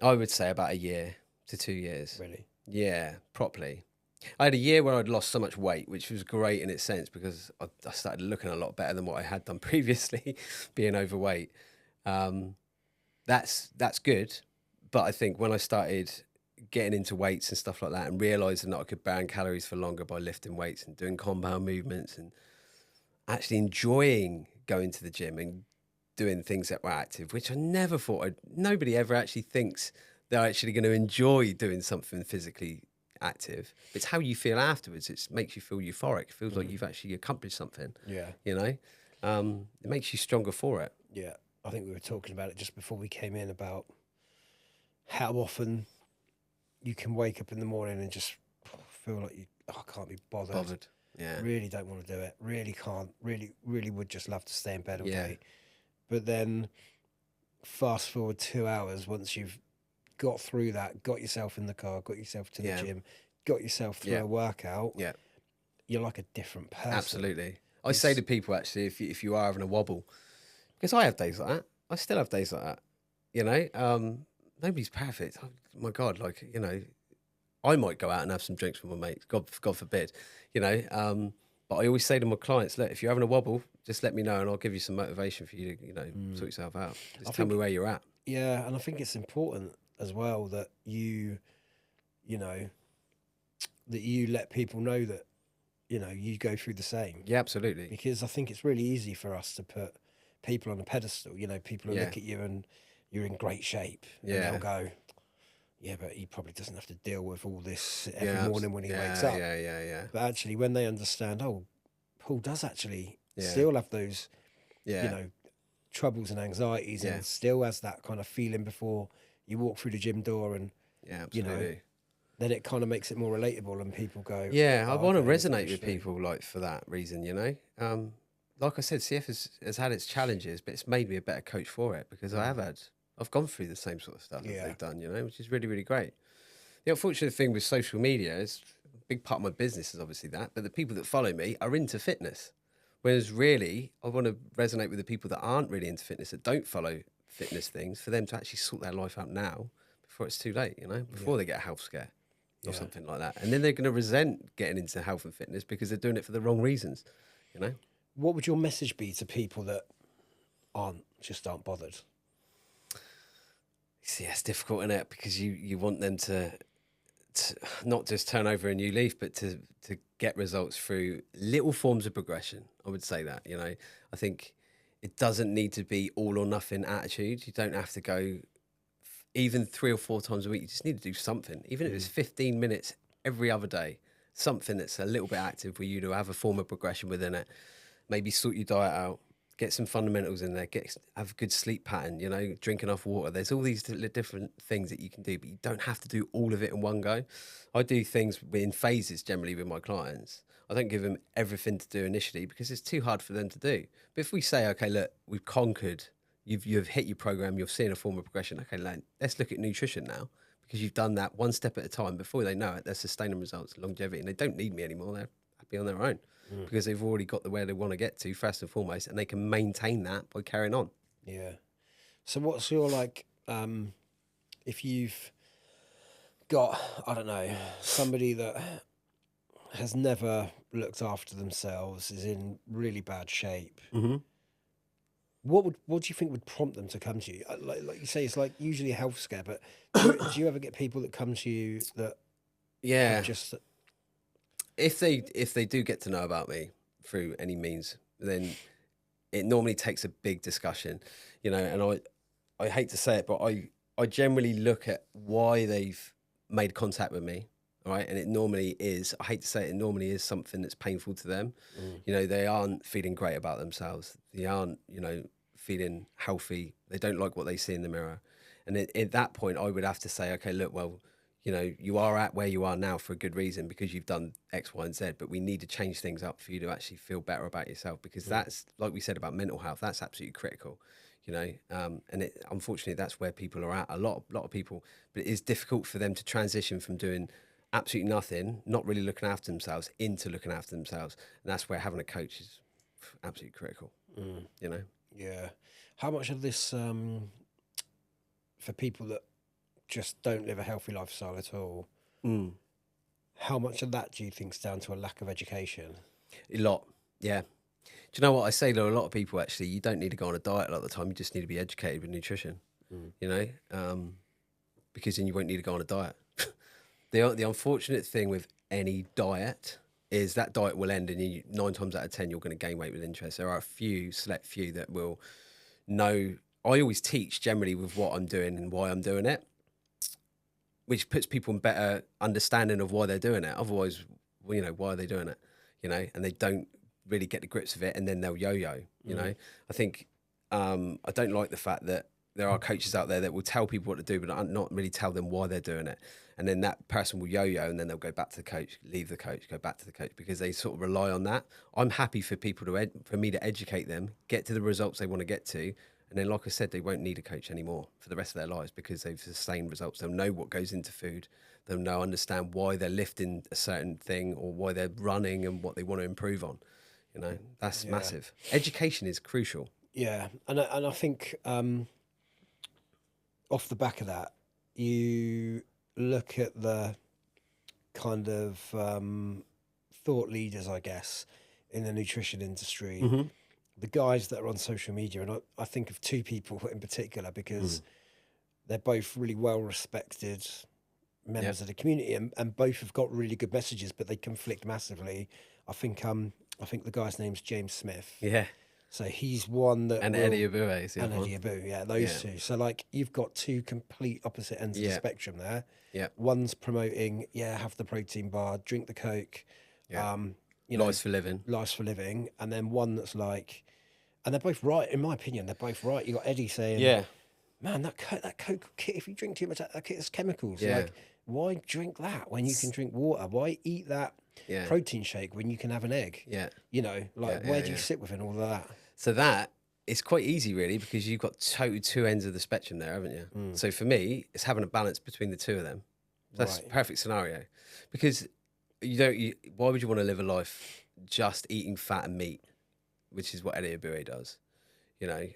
I would say about a year to 2 years. Really? Yeah, properly. I had a year where I'd lost so much weight, which was great in its sense, because I started looking a lot better than what I had done previously, being overweight. That's good. But I think when I started getting into weights and stuff like that, and realising that I could burn calories for longer by lifting weights and doing compound movements, and actually enjoying going to the gym and doing things that were active, which I never thought nobody ever actually thinks they're actually going to enjoy doing something physically active. It's how you feel afterwards. It makes you feel euphoric. It feels like you've actually accomplished something. Yeah. You know, it makes you stronger for it. Yeah. I think we were talking about it just before we came in, about how often you can wake up in the morning and just feel like I can't be bothered. Yeah. Really don't want to do it. Really can't. Really would just love to stay in bed all Yeah. day. But then fast forward 2 hours, once you've got through that, got yourself in the car, got yourself to the gym, got yourself through a workout, you're like a different person. Absolutely. I say to people, actually, if you are having a wobble, because I have days like that. I still have days like that. You know, nobody's perfect. Oh, my God, like, you know, I might go out and have some drinks with my mates. God forbid, you know. But I always say to my clients, look, if you're having a wobble, just let me know and I'll give you some motivation for you to, you know, sort yourself out. Just tell me where you're at. Yeah, and I think it's important as well that you know, that you let people know that, you know, you go through the same. Yeah, absolutely. Because I think it's really easy for us to put people on a pedestal. You know, people who look at you and you're in great shape, and they'll go, yeah, but he probably doesn't have to deal with all this every morning when he wakes up. Yeah. But actually, when they understand, oh, Paul does actually still have those, you know, troubles and anxieties, and still has that kind of feeling before you walk through the gym door, and you know, then it kind of makes it more relatable, and people go, yeah, I want to resonate with people, like, for that reason, you know. Like I said, CF has had its challenges, but it's made me a better coach for it, because I've gone through the same sort of stuff that they've done, you know, which is really, really great. The unfortunate thing with social media is, a big part of my business is obviously that, but the people that follow me are into fitness. Whereas really, I want to resonate with the people that aren't really into fitness, that don't follow fitness things, for them to actually sort their life out now before it's too late, you know, before they get a health scare or something like that. And then they're going to resent getting into health and fitness because they're doing it for the wrong reasons, you know. What would your message be to people that aren't bothered? See, it's difficult, isn't it? Because you want them to not just turn over a new leaf, but to get results through little forms of progression. I would say that, you know, I think it doesn't need to be all or nothing attitude. You don't have to go even 3 or 4 times a week. You just need to do something, even if it's 15 minutes every other day, something that's a little bit active for you to have a form of progression within it. Maybe sort your diet out, get some fundamentals in there, have a good sleep pattern, you know, drink enough water. There's all these different things that you can do, but you don't have to do all of it in one go. I do things in phases generally with my clients. I don't give them everything to do initially because it's too hard for them to do. But if we say, okay, look, we've conquered, you've hit your program, you're seeing a form of progression. Okay, let's look at nutrition now, because you've done that one step at a time. Before they know it, they're sustaining results, longevity, and they don't need me anymore. They're happy on their own. Because they've already got where they want to get to first and foremost, and they can maintain that by carrying on. Yeah. So what's your, like, if you've got, I don't know, somebody that has never looked after themselves, is in really bad shape, what do you think would prompt them to come to you? Like you say, it's like usually a health scare, but do you ever get people that come to you that have just... If they do get to know about me through any means, then it normally takes a big discussion, you know. And I hate to say it, but I generally look at why they've made contact with me. All right. And it normally is, I hate to say it, it normally is something that's painful to them. You know, they aren't feeling great about themselves. They aren't, you know, feeling healthy. They don't like what they see in the mirror. And at that point, I would have to say, okay, look, well, you know, you are at where you are now for a good reason, because you've done X, Y, and Z, but we need to change things up for you to actually feel better about yourself, because that's, like we said about mental health, that's absolutely critical, you know. And unfortunately, that's where people are at, a lot of people, but it is difficult for them to transition from doing absolutely nothing, not really looking after themselves, into looking after themselves. And that's where having a coach is absolutely critical, you know. Yeah. How much of this, for people that just don't live a healthy lifestyle at all, how much of that do you think is down to a lack of education? A lot, yeah. Do you know what I say to a lot of people? Actually, you don't need to go on a diet a lot of the time. You just need to be educated with nutrition, you know, because then you won't need to go on a diet. The unfortunate thing with any diet is that diet will end, and 9 times out of 10 you're going to gain weight with interest. There are a few, select few, that will know. I always teach generally with what I'm doing and why I'm doing it, which puts people in better understanding of why they're doing it. Otherwise, well, you know, why are they doing it? You know, and they don't really get the grips of it, and then they'll yo-yo. You know, I think I don't like the fact that there are coaches out there that will tell people what to do, but not really tell them why they're doing it. And then that person will yo-yo, and then they'll go back to the coach, leave the coach, go back to the coach, because they sort of rely on that. I'm happy for people for me to educate them, get to the results they want to get to. And then, like I said, they won't need a coach anymore for the rest of their lives, because they've sustained results. They'll know what goes into food. They'll understand why they're lifting a certain thing, or why they're running, and what they want to improve on. You know, that's massive. Education is crucial. Yeah. And I think, off the back of that, you look at the kind of thought leaders, I guess, in the nutrition industry, the guys that are on social media. And I think of 2 people in particular, because they're both really well respected members of the community, and both have got really good messages, but they conflict massively. I think the guy's name's James Smith. Yeah. So he's one that And Eddie Abue is the other one. Eddie Abue, yeah, those 2. So like, you've got 2 complete opposite ends of the spectrum there. Yeah. One's promoting, have the protein bar, drink the Coke, you know, Lives for living. and then one that's like, and they're both right, in my opinion. They're both right. You got Eddie saying, man, that Coke kit, if you drink too much, that kit has chemicals. Yeah. Like, why drink that when you can drink water? Why eat that protein shake when you can have an egg? Yeah. You know, like, where do you sit within all of that? So that, it's quite easy, really, because you've got 2 ends of the spectrum there, haven't you? So for me, it's having a balance between the 2 of them. That's a perfect scenario, because why would you want to live a life just eating fat and meat, which is what Eddie Abue does, you know?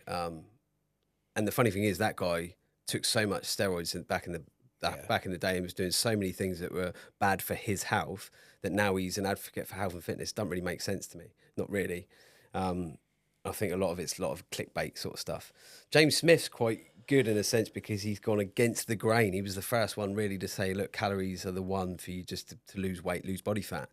And the funny thing is, that guy took so much steroids back in the day, and was doing so many things that were bad for his health, that now he's an advocate for health and fitness. Doesn't really make sense to me. Not really. I think a lot of it's a lot of clickbait sort of stuff. James Smith's quite good in a sense, because he's gone against the grain. He was the first one really to say, look, calories are the one for you just to lose weight, lose body fat.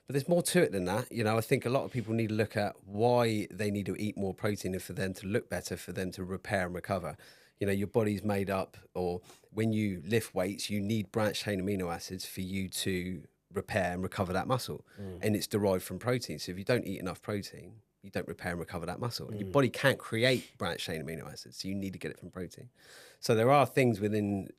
But there's more to it than that. You know, I think a lot of people need to look at why they need to eat more protein, and for them to look better, for them to repair and recover. You know, your body's made up, or when you lift weights, you need branched chain amino acids for you to repair and recover that muscle. And it's derived from protein. So if you don't eat enough protein, you don't repair and recover that muscle. And your body can't create branched chain amino acids, so you need to get it from protein. So there are things within,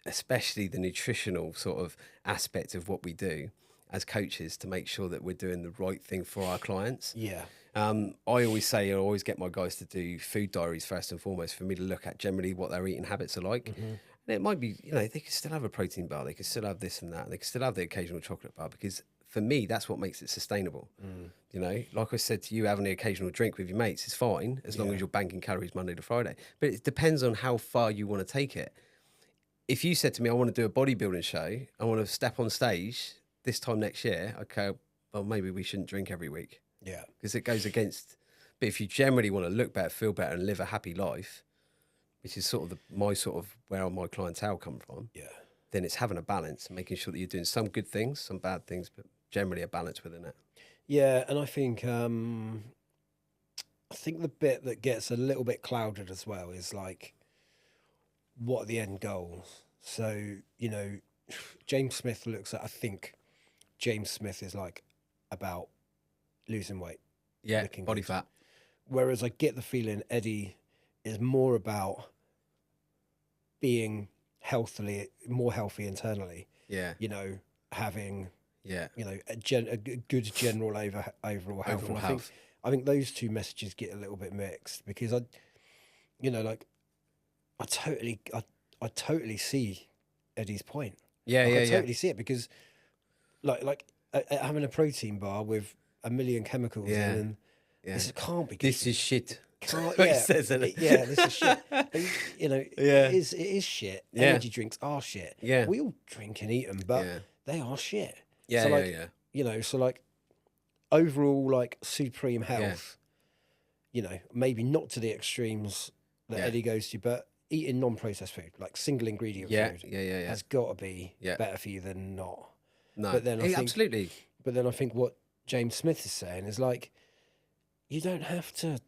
especially the nutritional sort of aspect of what we do as coaches, to make sure that we're doing the right thing for our clients. Yeah. I always say, I always get my guys to do food diaries first and foremost, for me to look at generally what their eating habits are like. And it might be, you know, they could still have a protein bar, they could still have this and that, and they could still have the occasional chocolate bar, because for me, that's what makes it sustainable. You know, like I said to you, having the occasional drink with your mates is fine, as long as you're banking calories Monday to Friday. But it depends on how far you want to take it. If you said to me, I want to do a bodybuilding show, I want to step on stage this time next year, okay, well, maybe we shouldn't drink every week. Yeah. Because it goes against. But if you generally want to look better, feel better, and live a happy life, which is sort of where my clientele come from, then it's having a balance, making sure that you're doing some good things, some bad things, but generally a balance within it. Yeah, and I think the bit that gets a little bit clouded as well is like, what are the end goals? So, you know, James Smith looks at, I think James Smith is like about losing weight, Yeah, looking body good. fat. Whereas I get the feeling Eddie is more about being more healthy internally, Yeah, you know, having, yeah. you know, a good general overall health. Overall And health. I think those two messages get a little bit mixed because you know, like I totally see Eddie's point. Yeah, Like I yeah, yeah, totally see it because having a protein bar with a million chemicals in, yeah, and yeah. this can't be good This for is you. shit. Can't, What he yeah, says, isn't it? yeah, this is shit. But you know, Yeah, it is shit. yeah, Energy drinks are shit. yeah, We all drink and eat them, but yeah, they are shit. yeah, So yeah, like, yeah, you know, so like overall like supreme yeah, health, you know, maybe not to the extremes that yeah, Eddie goes to, but eating non-processed food, like single ingredient yeah, food, yeah, yeah, yeah. has got to be Yeah. better for you than not. No, But then I think, absolutely. what James Smith is saying is like, you don't have to,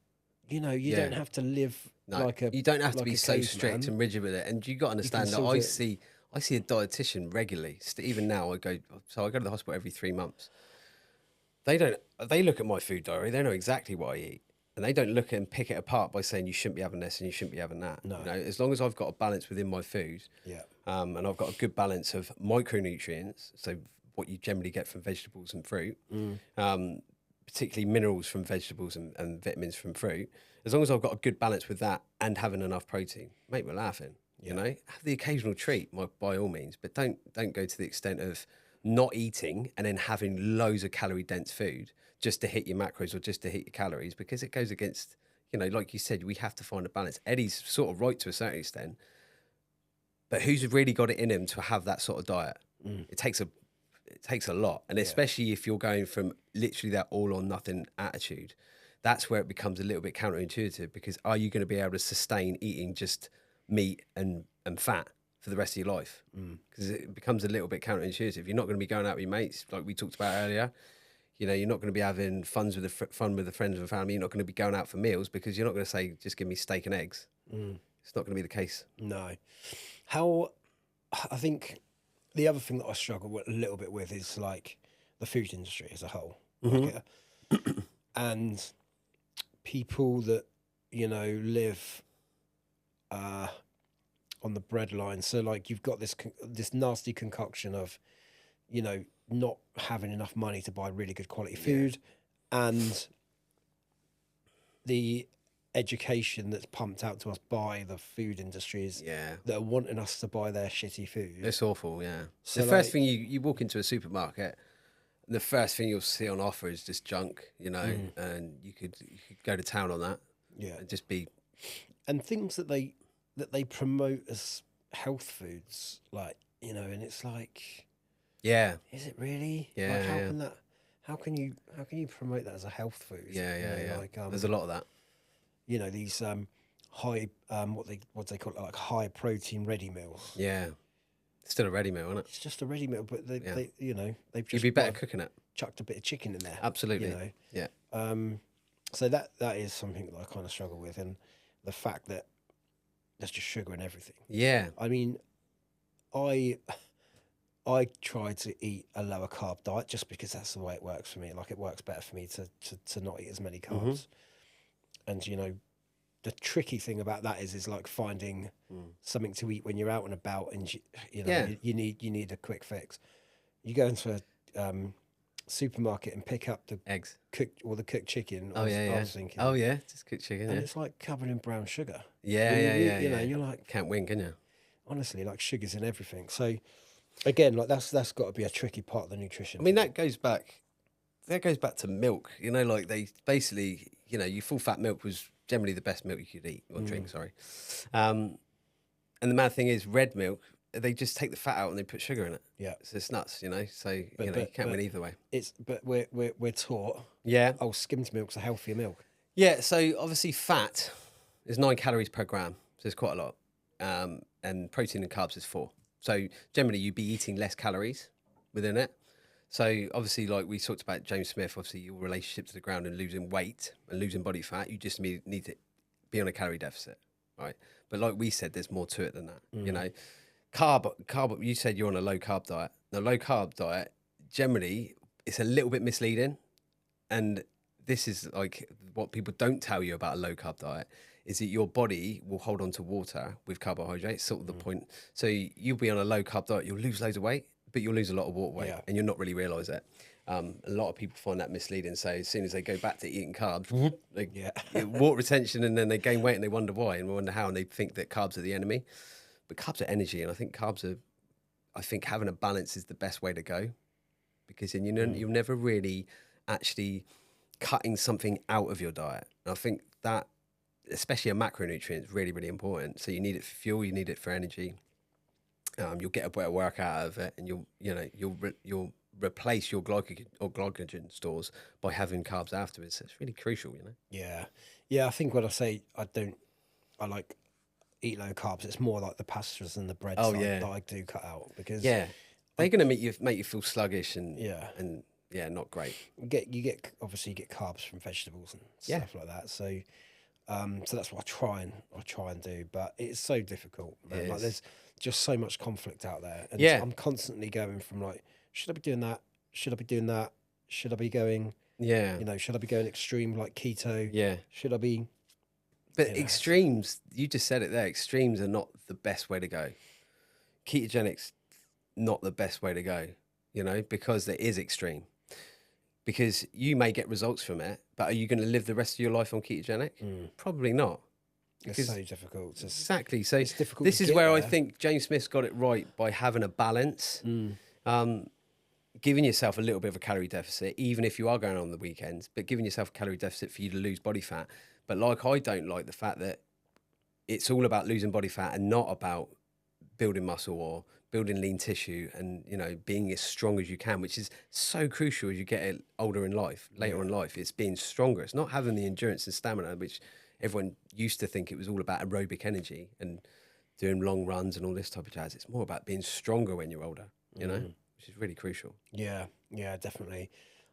you know, you Yeah. don't have to live No, like a you don't have to like be a so strict caveman. and rigid with it. And you got to You can understand that still do it. I see a dietitian regularly. Even now, I go to the hospital every 3 months. They look at my food diary. They know exactly what I eat, and they don't look at and pick it apart by saying you shouldn't be having this and you shouldn't be having that. No. You know, as long as I've got a balance within my food, Yeah. and I've got a good balance of micronutrients, so what you generally get from vegetables and fruit, particularly minerals from vegetables and vitamins from fruit. As long as I've got a good balance with that and having enough protein, make me laughing. You know, have the occasional treat, by all means, but don't go to the extent of not eating and then having loads of calorie dense food just to hit your macros or just to hit your calories, because it goes against, you know, like you said, we have to find a balance. Eddie's sort of right to a certain extent, but who's really got it in him to have that sort of diet? It takes a lot, and especially if you're going from literally that all or nothing attitude, that's where it becomes a little bit counterintuitive. Because are you going to be able to sustain eating just meat and fat for the rest of your life? Because it becomes a little bit counterintuitive. You're not going to be going out with your mates like we talked about earlier. You know, you're not going to be having fun with the friends and family. You're not going to be going out for meals because you're not going to say, just give me steak and eggs. It's not going to be the case. No. How I think the other thing that I struggle a little bit with is like the food industry as a whole. Like, and people that, you know, live on the breadline. So like you've got this nasty concoction of, you know, not having enough money to buy really good quality food, and the education that's pumped out to us by the food industries that are wanting us to buy their shitty food. It's awful, yeah. So the first like- thing you walk into a supermarket, the first thing you'll see on offer is just junk, you know, and you could go to town on that. Yeah. And just be, And things that they promote as health foods, like, you know, and it's like, yeah, is it really? Yeah, Like, yeah. how can you promote that as a health food? yeah, You yeah, know, yeah. like There's a lot of that. you know, these high what they call it, like high protein ready meals. Yeah. It's still a ready meal, isn't it? It's just a ready meal, but they you know, they've You'd just be better cooking it. chucked a bit of chicken in there. Absolutely. You know. Yeah. So that is something that I kind of struggle with, and the fact that there's just sugar in everything. Yeah. I mean, I try to eat a lower carb diet just because that's the way it works for me. Like, it works better for me to not eat as many carbs. And you know, the tricky thing about that is like finding something to eat when you're out and about, and you know, you need a quick fix. You go into a supermarket and pick up the Eggs. cooked chicken. Oh, yeah. I was thinking, Oh, yeah. Just cooked chicken. and Yeah. it's like covered in brown sugar. Yeah, You- yeah, you- yeah. You know, yeah. you're like, Can't win, can you? honestly, like, sugar's in everything. So again, like, that's got to be a tricky part of the nutrition. I mean, that goes back to milk. You know, like they basically, you know, your full fat milk was generally the best milk you could eat or drink. Sorry. And the mad thing is, red milk, they just take the fat out and they put sugar in it. Yeah. So it's nuts, you know. So you know, you but- can't win either way. But we're taught, Yeah. oh, skimmed milk's a healthier milk. Yeah. So obviously, fat is 9 calories per gram, so it's quite a lot. And protein and carbs is 4. So generally, you'd be eating less calories within it. So obviously, like we talked about James Smith, obviously your relationship to the ground and losing weight and losing body fat, you just need to be on a calorie deficit, right? But like we said, there's more to it than that. You know, carb. You said you're on a low carb diet. Now, low carb diet generally it's a little bit misleading, and this is like what people don't tell you about a low carb diet is that your body will hold on to water with carbohydrates, sort of the point. So you'll be on a low carb diet, you'll lose loads of weight, but you'll lose a lot of water weight, and you'll not really realise it. A lot of people find that misleading. So as soon as they go back to eating carbs, they get water retention, and then they gain weight, and they wonder why and wonder how, and they think that carbs are the enemy. But carbs are energy, and I think having a balance is the best way to go, because then you'll never really actually cutting something out of your diet. And I think that, especially a macronutrient, is really, really important. So you need it for fuel, you need it for energy. You'll get a better workout out of it, and you'll replace your glycogen stores by having carbs afterwards. It's really crucial, you know. Yeah. I think when I say I like eat low carbs, it's more like the pastas and the breads that I do cut out, because they're going to make you feel sluggish and not great. You get carbs from vegetables and stuff like that. So so that's what I try and do, but it's so difficult, man. Like there's just so much conflict out there, and I'm constantly going from like, should I be doing that? Should I be doing that? Should I be going? Should I be going extreme like keto? Should I be? But extremes, you just said it there. Extremes are not the best way to go. Ketogenics, not the best way to go. You know, because it is extreme. Because you may get results from it, but are you going to live the rest of your life on ketogenic? Probably not. It's so difficult. Exactly. So it's difficult. This is where I think James Smith's got it right by having a balance, giving yourself a little bit of a calorie deficit, even if you are going on the weekends, but giving yourself a calorie deficit for you to lose body fat. But like, I don't like the fact that it's all about losing body fat and not about building muscle or building lean tissue and, you know, being as strong as you can, which is so crucial as you get older in life, later in life. It's being stronger. It's not having the endurance and stamina, which everyone used to think it was all about aerobic energy and doing long runs and all this type of jazz. It's more about being stronger when you're older, you know, which is really crucial. Yeah, definitely.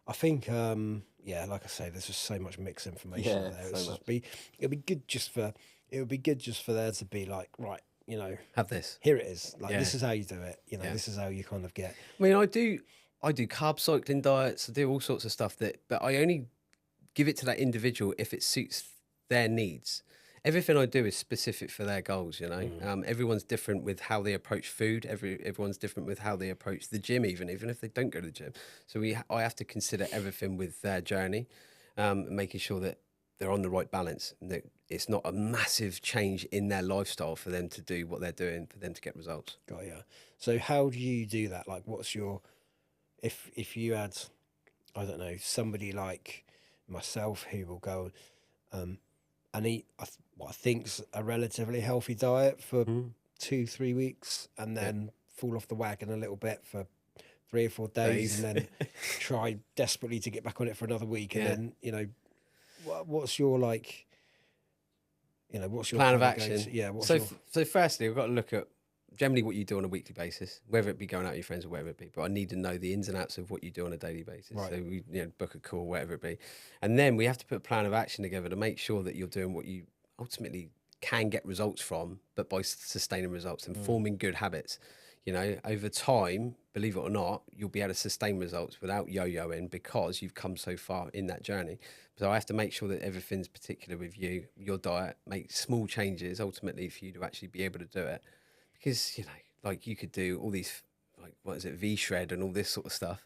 I think, like I say, there's just so much mixed information there. It would be good just for there to be like, right, you know, have this. Here it is. Like this is how you do it. You know, this is how you kind of get. I mean, I do carb cycling diets. I do all sorts of stuff but I only give it to that individual if it suits their needs. Everything I do is specific for their goals, you know. Everyone's different with how they approach food. Everyone's different with how they approach the gym, even if they don't go to the gym. So I have to consider everything with their journey, making sure that they're on the right balance and that it's not a massive change in their lifestyle for them to do what they're doing, for them to get results. Got ya. So how do you do that? Like, what's your, if you had, I don't know, somebody like myself who will go and eat what I think's a relatively healthy diet for 2-3 weeks, and then fall off the wagon a little bit for 3 or 4 days, and then try desperately to get back on it for another week, and then, you know, what's your like, you know, what's your plan of action? So firstly, we've got to look at generally what you do on a weekly basis, whether it be going out with your friends or whatever it be. But I need to know the ins and outs of what you do on a daily basis. Right. So we book a call, whatever it be, and then we have to put a plan of action together to make sure that you're doing what you ultimately can get results from, but by sustaining results and forming good habits. You know, over time, believe it or not, you'll be able to sustain results without yo-yoing because you've come so far in that journey. So I have to make sure that everything's particular with you, your diet, make small changes ultimately for you to actually be able to do it. Because, you know, like you could do all these, like, what is it, V-shred and all this sort of stuff,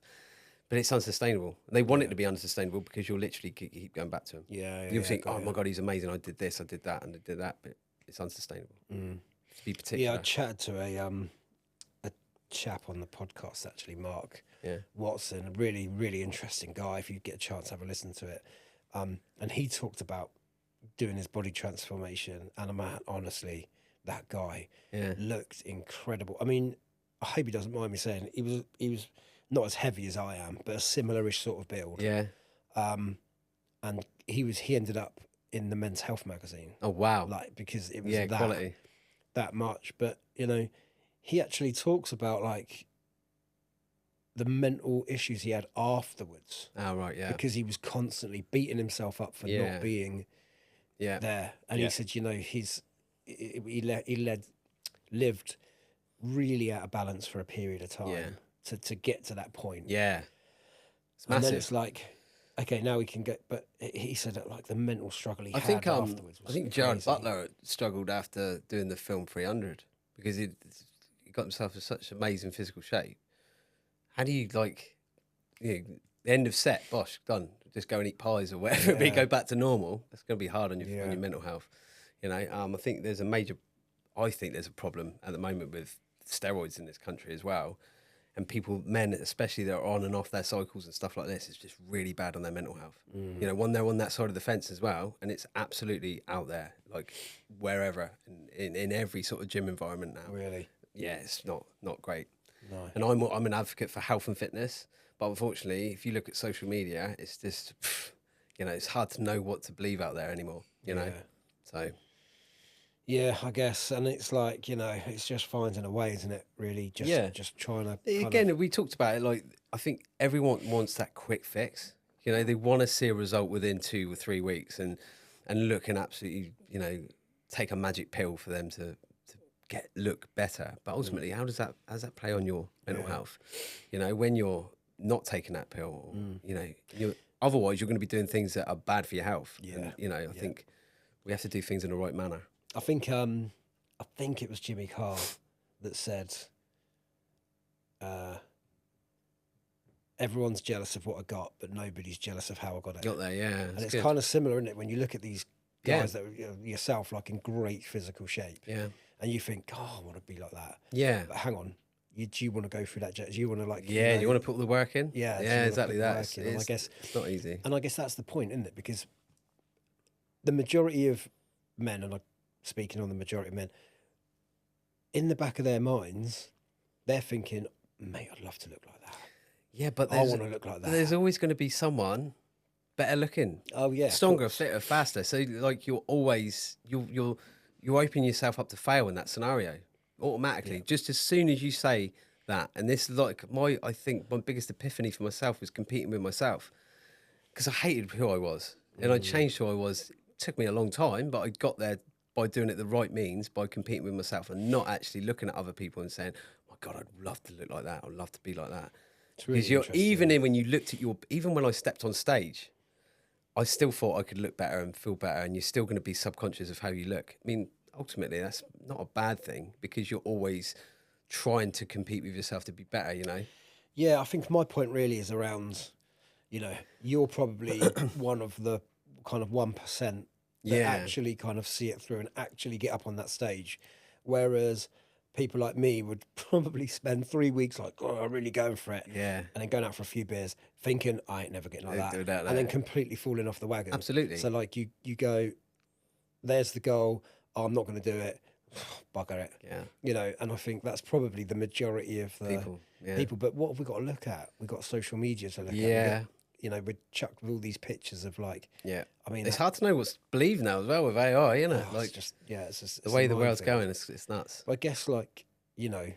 but it's unsustainable. And they want it to be unsustainable because you'll literally keep going back to them. You'll think, oh my God, he's amazing. I did this, I did that, and I did that, but it's unsustainable. To be particular. Yeah, I chatted to a chap on the podcast, actually, Mark Watson, a really, really interesting guy. If you get a chance to have a listen to it. And he talked about doing his body transformation, and man, honestly, that guy looked incredible. I mean, I hope he doesn't mind me saying he was not as heavy as I am, but a similar-ish sort of build. And he ended up in the Men's Health magazine. Oh wow! Like, because it was quality that much. But you know, he actually talks about like the mental issues he had afterwards. Oh, right, yeah. Because he was constantly beating himself up for not being there. And he said, you know, he lived really out of balance for a period of time to get to that point. Yeah. It's and massive. then it's like, okay, now we can get, but he said that like the mental struggle he had afterwards was I think crazy. Jared Butler struggled after doing the film 300 because he got himself in such amazing physical shape. How do you, like, you know, the end of set, bosh, done. Just go and eat pies or whatever. But go back to normal. That's going to be hard on your mental health. You know, I think there's a problem at the moment with steroids in this country as well. And people, men especially, that are on and off their cycles and stuff like this, it's just really bad on their mental health. You know, when they're on that side of the fence as well, and it's absolutely out there, like wherever, in every sort of gym environment now. Really? Yeah, it's not great. No. And I'm an advocate for health and fitness, but unfortunately, if you look at social media, it's just, you know, it's hard to know what to believe out there anymore, you know? So... Yeah, I guess, and it's like, you know, it's just finding a way, isn't it? Really, just trying to. Again, we talked about it. Like, I think everyone wants that quick fix. You know, they want to see a result within 2 or 3 weeks, and look and absolutely, you know, take a magic pill for them to look better. But ultimately, how does that play on your mental health? You know, when you're not taking that pill, you know, otherwise you're going to be doing things that are bad for your health. Yeah, and, you know, I think we have to do things in the right manner. I think it was Jimmy Carr that said, everyone's jealous of what I got, but nobody's jealous of how I got it. Got there, yeah. And it's kind of similar, isn't it? When you look at these guys that are, you know, yourself, like in great physical shape, and you think, oh, I want to be like that. Yeah. But hang on, do you want to go through that? Do you want to like? Yeah, do you want to put the work in? Yeah, yeah, exactly that. And I guess it's not easy. And I guess that's the point, isn't it? Because the majority of men, and I'm speaking on the majority of men, in the back of their minds, they're thinking, mate, I'd love to look like that. Yeah, but I want to look like that. There's always going to be someone better looking. Oh yeah, stronger, fitter, faster. So like you're always you open yourself up to fail in that scenario automatically. Just as soon as you say that, and this is like I think my biggest epiphany for myself was competing with myself, because I hated who I was and I changed who I was. It took me a long time, but I got there by doing it the right means, by competing with myself and not actually looking at other people and saying, oh my God, I'd love to look like that. I'd love to be like that. Really, because when you looked at even when I stepped on stage, I still thought I could look better and feel better, and you're still going to be subconscious of how you look. I mean, ultimately, that's not a bad thing, because you're always trying to compete with yourself to be better, you know? Yeah, I think my point really is around, you know, you're probably one of the kind of 1% that actually kind of see it through and actually get up on that stage. Whereas people like me would probably spend 3 weeks like, oh, I'm really going for it. Yeah. And then going out for a few beers, thinking, I ain't never getting like that. Do that. And then completely falling off the wagon. Absolutely. So like you go, there's the goal. Oh, I'm not going to do it. Bugger it. Yeah. You know, and I think that's probably the majority of the people. But what have we got to look at? We've got social media to look at. Yeah. You know, we're chucked with all these pictures of like, I mean, it's hard to know what's to believe now as well with AI, you know, like it's just the way the world's going, it's nuts. I guess, like, you know,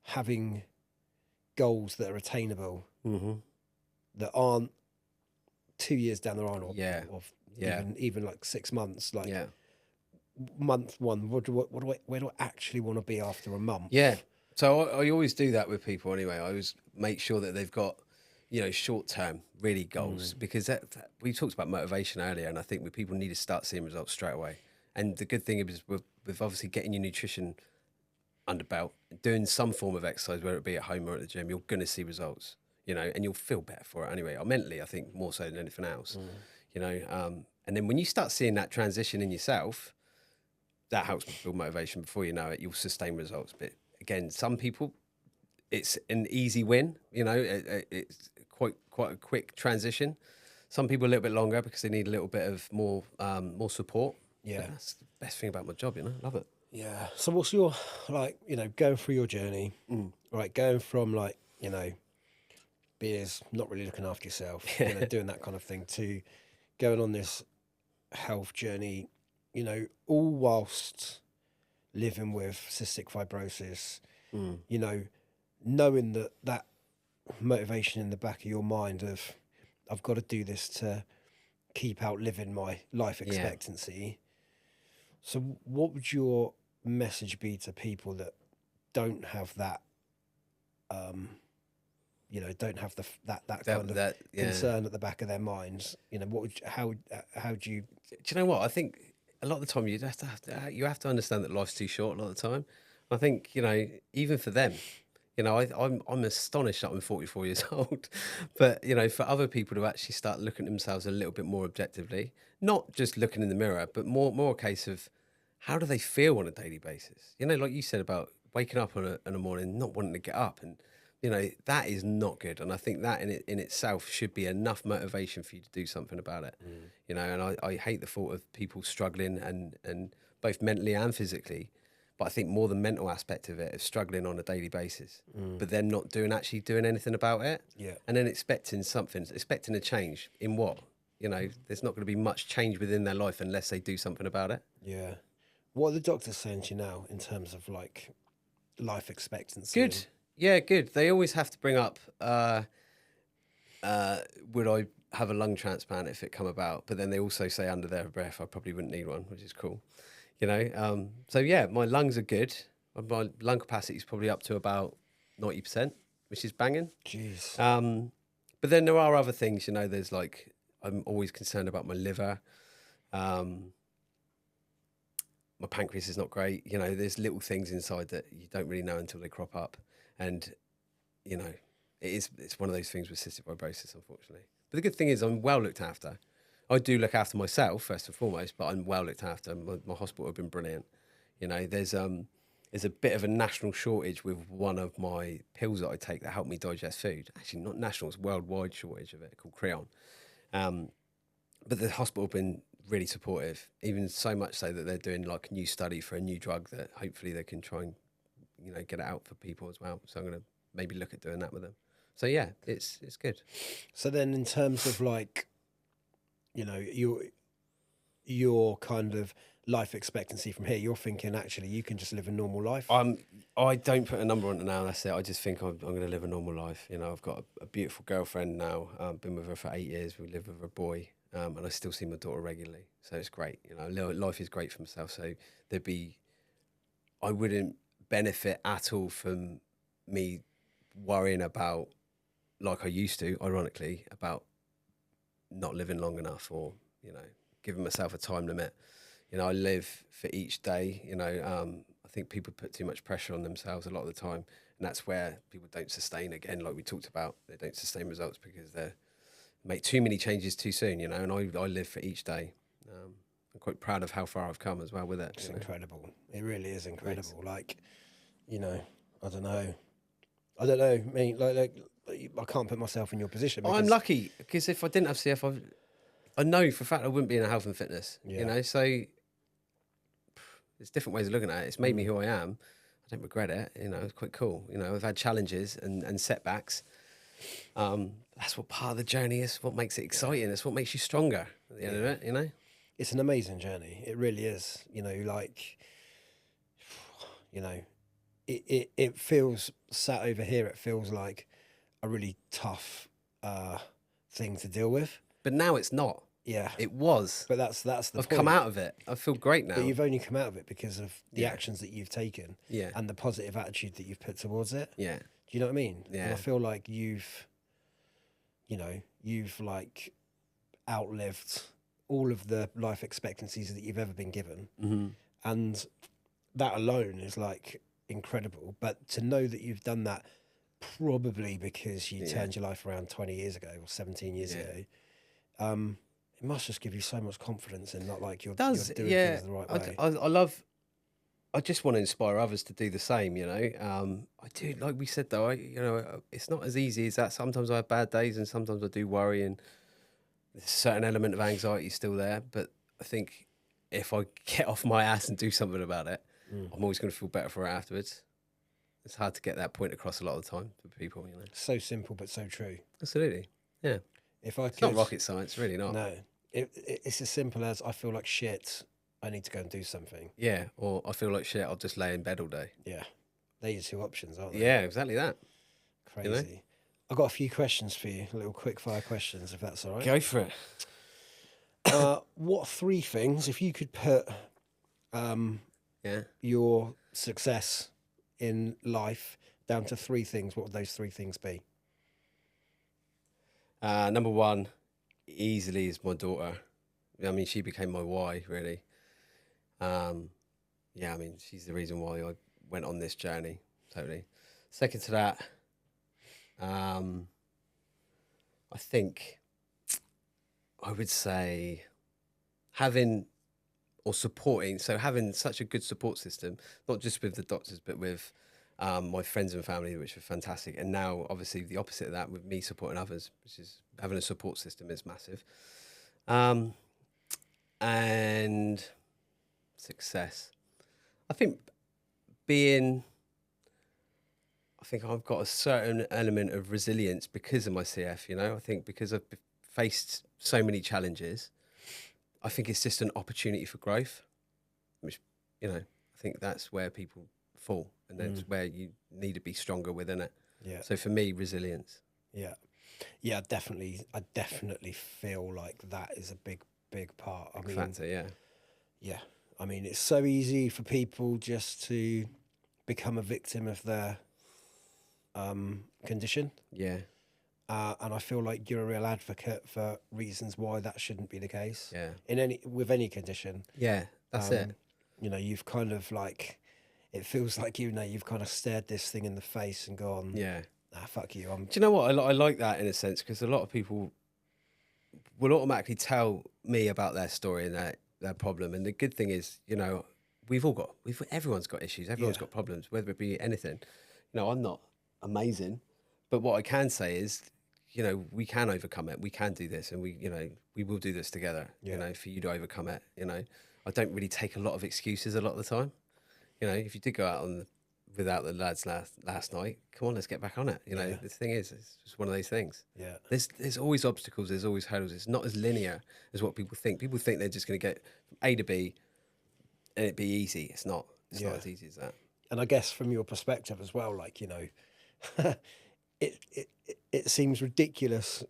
having goals that are attainable, that aren't 2 years down the line, or even like 6 months, like month one, where do I actually want to be after a month? Yeah. So I always do that with people anyway. I always make sure that they've got, you know, short-term really goals, because we talked about motivation earlier, and I think people need to start seeing results straight away. And the good thing is with obviously getting your nutrition under belt, doing some form of exercise, whether it be at home or at the gym, you're going to see results, you know, and you'll feel better for it anyway. Or mentally, I think more so than anything else, you know. And then when you start seeing that transition in yourself, that helps build motivation. Before you know it, you'll sustain results. But again, some people, it's an easy win, you know, it's quite a quick transition. Some people a little bit longer because they need a little bit of more support. Yeah. But that's the best thing about my job, you know, love it. Yeah. So what's your, like, you know, going through your journey, right, going from like, you know, beers, not really looking after yourself, you know, doing that kind of thing, to going on this health journey, you know, all whilst living with cystic fibrosis, you know, knowing that motivation in the back of your mind of, I've got to do this to keep outliving my life expectancy. So what would your message be to people that don't have that, don't have that kind of concern at the back of their minds? What would how do you? Do you know what? I think a lot of the time you have to understand that life's too short a lot of the time. I think, even for them, I'm astonished that I'm 44 years old, but for other people to actually start looking at themselves a little bit more objectively, not just looking in the mirror, but more a case of how do they feel on a daily basis? Like you said about waking up on a morning, not wanting to get up, and that is not good. And I think that in itself should be enough motivation for you to do something about it. And I hate the thought of people struggling and both mentally and physically. But I think more the mental aspect of it is struggling on a daily basis, but then not actually doing anything about it. Yeah. And then expecting a change in what? There's not going to be much change within their life unless they do something about it. Yeah. What are the doctors saying to you now in terms of like life expectancy? Good. Yeah, good. They always have to bring up, would I have a lung transplant if it come about? But then they also say under their breath, I probably wouldn't need one, which is cool. So yeah, my lungs are good. My lung capacity is probably up to about 90%, which is banging. Jeez. But then there are other things, there's like, I'm always concerned about my liver. My pancreas is not great. There's little things inside that you don't really know until they crop up. And, it's one of those things with cystic fibrosis, unfortunately. But the good thing is I'm well looked after. I do look after myself first and foremost, but I'm well looked after. My hospital have been brilliant. There's a bit of a national shortage with one of my pills that I take that help me digest food. Actually, not national, it's worldwide shortage of it called Creon. But the hospital have been really supportive, even so much so that they're doing like a new study for a new drug that hopefully they can try and, get it out for people as well. So I'm going to maybe look at doing that with them. So yeah, it's good. So then in terms of like, your kind of life expectancy from here, you're thinking actually you can just live a normal life? I don't put a number on it now. That's it. I just think I'm going to live a normal life. I've got a beautiful girlfriend now. I've been with her for 8 years. We live with a boy, and I still see my daughter regularly. So it's great. Life is great for myself. So I wouldn't benefit at all from me worrying about, like I used to, ironically, about not living long enough or, giving myself a time limit. I live for each day. I think people put too much pressure on themselves a lot of the time. And that's where people don't sustain, again, like we talked about, they don't sustain results because they make too many changes too soon, and I live for each day. I'm quite proud of how far I've come as well with it. It's incredible. It really is incredible. Thanks. Like, I don't know. I mean, like I can't put myself in your position. I'm lucky because if I didn't have CF, I know for a fact I wouldn't be in a health and fitness. So there's different ways of looking at it. It's made me who I am. I don't regret it. It's quite cool. I've had challenges and setbacks. That's what part of the journey is. What makes it exciting. It's what makes you stronger at the end of it. It's an amazing journey. It really is. It feels, sat over here, it feels like a really tough thing to deal with. But now it's not. Yeah, it was. But that's the I've point. come out of it. I feel great now. But you've only come out of it because of the actions that you've taken, and the positive attitude that you've put towards it. Yeah. Do you know what I mean? Yeah. And I feel like you've like outlived all of the life expectancies that you've ever been given, and that alone is like incredible. But to know that you've done that probably because you turned your life around 20 years ago or 17 years ago, it must just give you so much confidence in not like you're doing things the right way. I just want to inspire others to do the same, I do, like we said though, it's not as easy as that. Sometimes I have bad days and sometimes I do worry and there's a certain element of anxiety still there. But I think if I get off my ass and do something about it, I'm always going to feel better for it afterwards. It's hard to get that point across a lot of the time for people, So simple, but so true. Absolutely. Yeah. It's not rocket science, really not. No. It's as simple as I feel like shit, I need to go and do something. Yeah, or I feel like shit, I'll just lay in bed all day. Yeah. They're your two options, aren't they? Yeah, exactly that. Crazy. I've got a few questions for you, little quick fire questions, if that's all right. Go for it. What three things, if you could put Yeah. your success in life down to three things, what would those three things be? Number one, easily, is my daughter. I mean, she became my why, really. Yeah, I mean, she's the reason why I went on this journey, totally. Second to that, I think I would say having or supporting, so having such a good support system, not just with the doctors, but with my friends and family, which are fantastic. And now, obviously, the opposite of that with me supporting others, which is having a support system is massive. And success. I think I've got a certain element of resilience because of my CF, I think because I've faced so many challenges, I think it's just an opportunity for growth, which, I think that's where people fall, and that's where you need to be stronger within it. Yeah. So for me, resilience. Yeah. Yeah, definitely. I definitely feel like that is a big part. I mean, Factor, yeah. Yeah. I mean, it's so easy for people just to become a victim of their condition. Yeah. And I feel like you're a real advocate for reasons why that shouldn't be the case. Yeah. With any condition. Yeah, that's it. You've kind of like, it feels like, you've kind of stared this thing in the face and gone, Yeah. Fuck you. Do you know what? I like that in a sense, because a lot of people will automatically tell me about their story and their problem. And the good thing is, everyone's got issues. Everyone's got problems, whether it be anything. I'm not amazing, but what I can say is, we can overcome it. We can do this, and we will do this together, for you to overcome it. I don't really take a lot of excuses a lot of the time. If you did go out without the lads last night, come on, let's get back on it. The thing is, it's just one of those things. Yeah. There's always obstacles. There's always hurdles. It's not as linear as what people think. People think they're just going to get from A to B and it'd be easy. It's not. It's not as easy as that. And I guess from your perspective as well, like, it seems ridiculous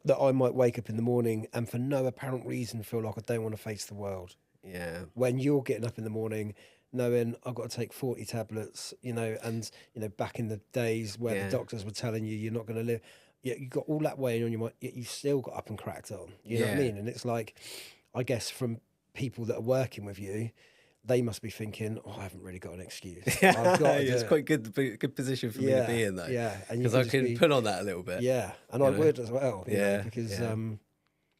that I might wake up in the morning and for no apparent reason feel like I don't want to face the world. Yeah. When you're getting up in the morning knowing I've got to take 40 tablets, back in the days where the doctors were telling you you're not going to live, you got all that weighing on your mind, yet you've still got up and cracked on. You know what I mean? And it's like, I guess from people that are working with you, they must be thinking, I haven't really got an excuse. I've got to it's quite good position for me to be in, though. Yeah, because I can put on that a little bit. Yeah, and I would as well. Because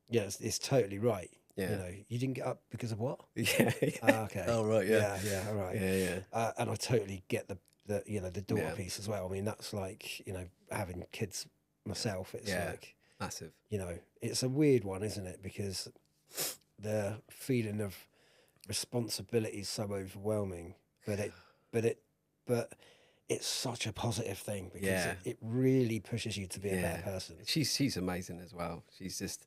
it's totally right. Yeah. You didn't get up because of what? Yeah. Okay. Oh right. Yeah. Yeah. All right. Yeah. And I totally get the daughter piece as well. I mean, that's like having kids myself. It's like massive. It's a weird one, isn't it? Because the feeling of responsibility is so overwhelming, but it's such a positive thing because it really pushes you to be a better person. She's amazing as well. She's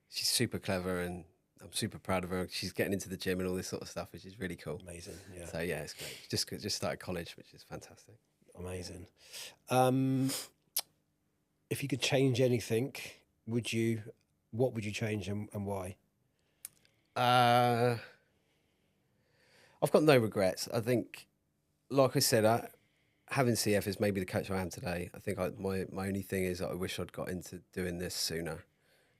super clever, and I'm super proud of her. She's getting into the gym and all this sort of stuff, which is really cool. Amazing. Yeah. So yeah, it's great. Just started college, which is fantastic. Amazing. If you could change anything, what would you change and why? I've got no regrets. I think, like I said, having CF is maybe the coach I am today. I think my only thing is that I wish I'd got into doing this sooner.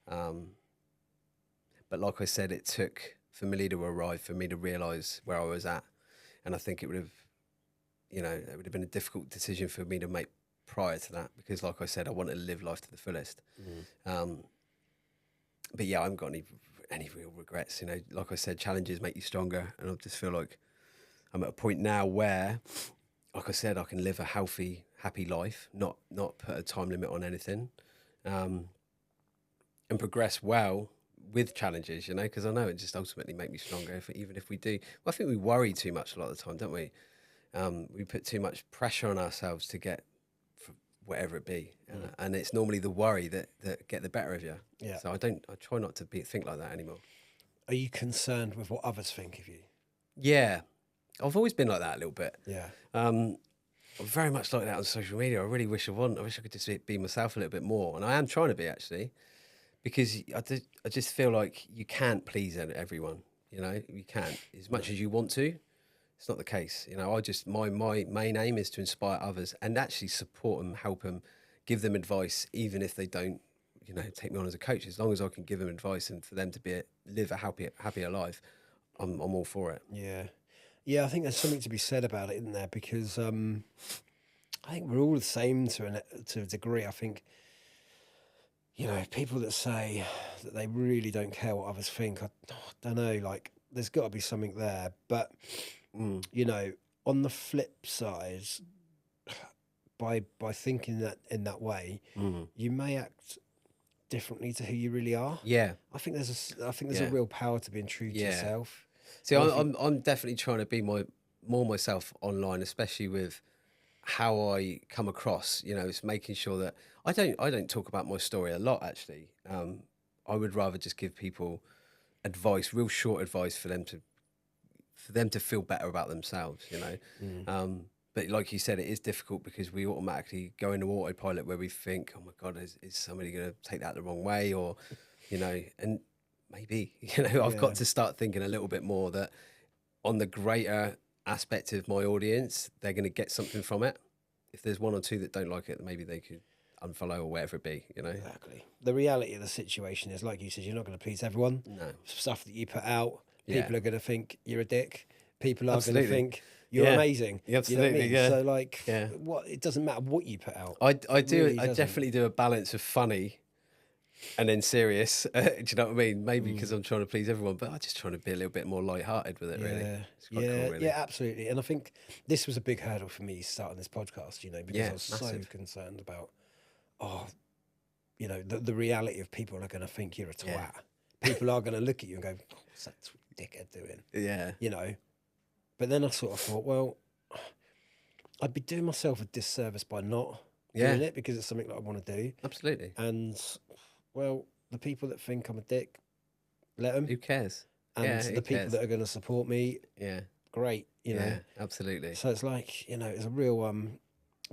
But like I said, it took for Millie to arrive, for me to realise where I was at. And I think it would have been a difficult decision for me to make prior to that, because like I said, I wanted to live life to the fullest. But yeah, I haven't got any real regrets. Like I said, challenges make you stronger. And I just feel like I'm at a point now where, like I said, I can live a healthy, happy life, not put a time limit on anything, and progress well with challenges, because I know it just ultimately make me stronger. Even if we do, I think we worry too much a lot of the time, don't we? We put too much pressure on ourselves to get whatever it be, and it's normally the worry that get the better of you. Yeah. So I try not to think like that anymore. Are you concerned with what others think of you? Yeah, I've always been like that a little bit. Yeah. I'm very much like that on social media. I really wish I wish I could just be myself a little bit more, and I am trying to be actually, because I just feel like you can't please everyone. You know, you can't as much as you want to. It's not the case. You know, I just my main aim is to inspire others and actually support them, help them, give them advice, even if they don't, you know, take me on as a coach. As long as I can give them advice and for them to live a happier life, I'm all for it. Yeah. Yeah, I think there's something to be said about it, isn't there? Because I think we're all the same to a degree. I think, you know, people that say that they really don't care what others think, I don't know, like, there's got to be something there. But, you know, on the flip side, by thinking that in that way, you may act differently to who you really are. Yeah, I think there's a real power to being true to yourself. See, I'm definitely trying to be more myself online, especially with how I come across. You know, it's making sure that I don't talk about my story a lot. Actually, I would rather just give people advice, real short advice for them to feel better about themselves. You know, but like you said, it is difficult because we automatically go into autopilot where we think, oh my God, is somebody going to take that the wrong way, or you know, and maybe, you know, I've got to start thinking a little bit more that on the greater aspect of my audience, they're going to get something from it. If there's one or two that don't like it, maybe they could unfollow or whatever it be, you know? Exactly. The reality of the situation is, like you said, you're not going to please everyone. No. Stuff that you put out, people are going to think you're a dick. People are Absolutely. going to think you're amazing. Absolutely, you know what I mean? yeah. So, like, it doesn't matter what you put out. I really definitely do a balance of funny and then serious. Do you know what I mean? Maybe because I'm trying to please everyone, but I'm just trying to be a little bit more lighthearted with it, really. It's quite cool, really. Yeah, absolutely. And I think this was a big hurdle for me starting this podcast, you know, because I was massive. so concerned about, you know, the reality of people are going to think you're a twat. Yeah. People are going to look at you and go, what's that dickhead doing? Yeah. You know? But then I sort of thought, well, I'd be doing myself a disservice by not doing it, because it's something that I want to do. Absolutely. And, well, the people that think I'm a dick, let them. Who cares? And the people that are going to support me, great, you know. Absolutely. So it's like, you know, it's a real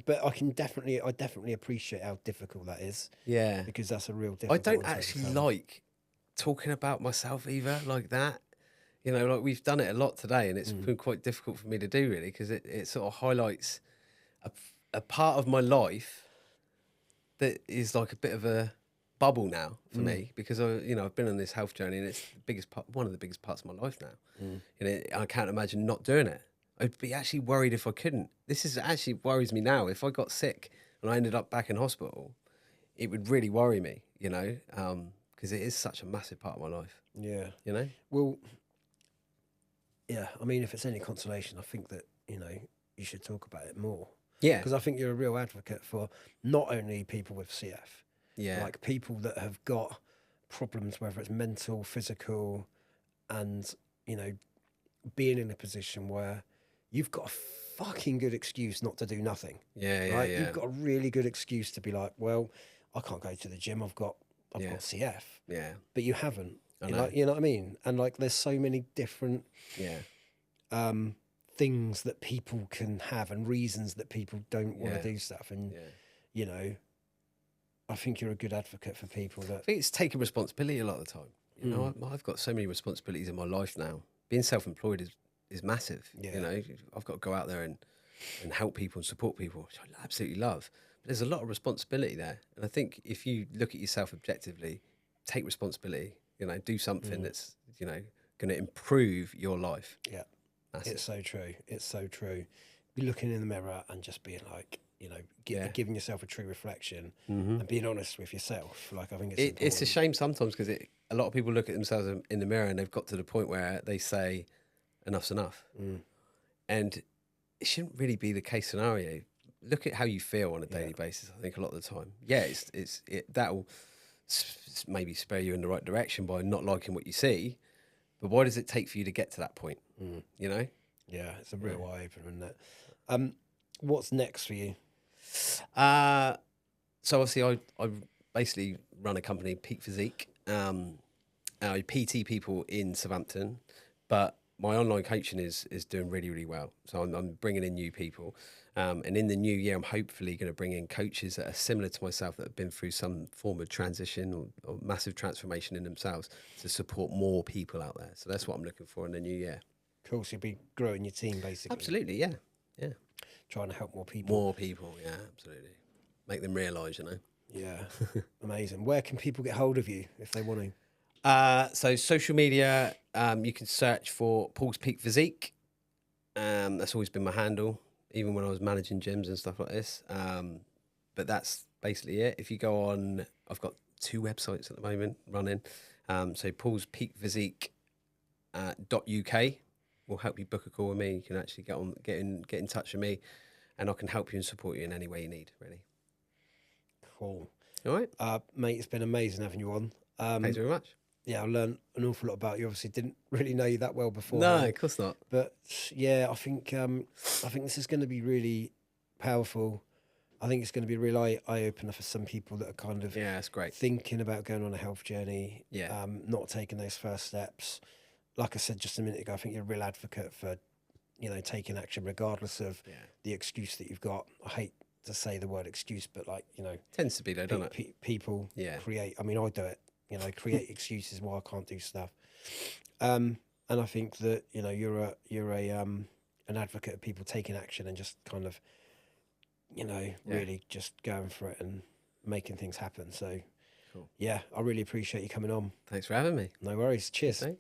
but I definitely appreciate how difficult that is. Yeah. Because that's a real difficult. I don't actually like talking about myself either, like that. You know, like we've done it a lot today, and it's been quite difficult for me to do, really, because it sort of highlights a part of my life that is like a bit of a bubble now for me, because I've been on this health journey, and it's one of the biggest parts of my life now. You know, I can't imagine not doing it. I'd be actually worried if I couldn't. This is actually worries me now. If I got sick and I ended up back in hospital, it would really worry me, you know, because it is such a massive part of my life. Yeah. You know? Well, yeah, I mean, if it's any consolation, I think that, you know, you should talk about it more. Yeah. Because I think you're a real advocate for not only people with CF, like people that have got problems, whether it's mental, physical, and, you know, being in a position where you've got a fucking good excuse not to do nothing. Right? You've got a really good excuse to be like, well, I can't go to the gym. I've got CF. Yeah. But you haven't. You know what I mean? And like, there's so many different things that people can have and reasons that people don't want to do stuff. And you know, I think you're a good advocate for people that. I think it's taking responsibility a lot of the time. You know, I've got so many responsibilities in my life now. Being self-employed is massive. You know, I've got to go out there and help people and support people, which I absolutely love. But there's a lot of responsibility there. And I think if you look at yourself objectively, take responsibility, you know, do something that's, you know, going to improve your life. Yeah. It's so true. It's so true. Be looking in the mirror and just being like, you know, giving yourself a true reflection and being honest with yourself. Like, I think it's a shame sometimes, because a lot of people look at themselves in the mirror and they've got to the point where they say, enough's enough. And it shouldn't really be the case scenario. Look at how you feel on a daily basis, I think, a lot of the time. Yeah, that'll maybe spur you in the right direction by not liking what you see. But why does it take for you to get to that point? You know? Yeah, it's a real eye-opener, isn't it? What's next for you? So obviously I basically run a company, Peak Physique. I PT people in Southampton, but my online coaching is doing really, really well. So I'm bringing in new people. And in the new year, I'm hopefully going to bring in coaches that are similar to myself, that have been through some form of transition or massive transformation in themselves, to support more people out there. So that's what I'm looking for in the new year. Cool. So you'll be growing your team, basically. Absolutely, yeah. Yeah. Trying to help more people. More people, yeah, absolutely. Make them realise, you know. Yeah. Amazing. Where can people get hold of you if they want to? So social media, you can search for Pauls Peak Physique. That's always been my handle, even when I was managing gyms and stuff like this. But that's basically it. If you go on, I've got 2 websites at the moment running. So Pauls Peak Physique .uk will help you book a call with me. You can actually get in touch with me, and I can help you and support you in any way you need, really. Cool. All right. Mate, it's been amazing having you on. Thanks very much. Yeah, I learned an awful lot about you. Obviously, didn't really know you that well before. No, of course not. But yeah, I think this is going to be really powerful. I think it's going to be a real eye opener for some people that are kind of that's great. Thinking about going on a health journey. Yeah. Not taking those first steps. Like I said just a minute ago, I think you're a real advocate for, taking action regardless of the excuse that you've got. I hate to say the word excuse, but tends to be though, doesn't it? People create. I mean, I do it. Create excuses why I can't do stuff. And I think that you're an advocate of people taking action and just kind of really just going for it and making things happen. So cool. Yeah, I really appreciate you coming on. Thanks for having me. No worries. Cheers. Thanks.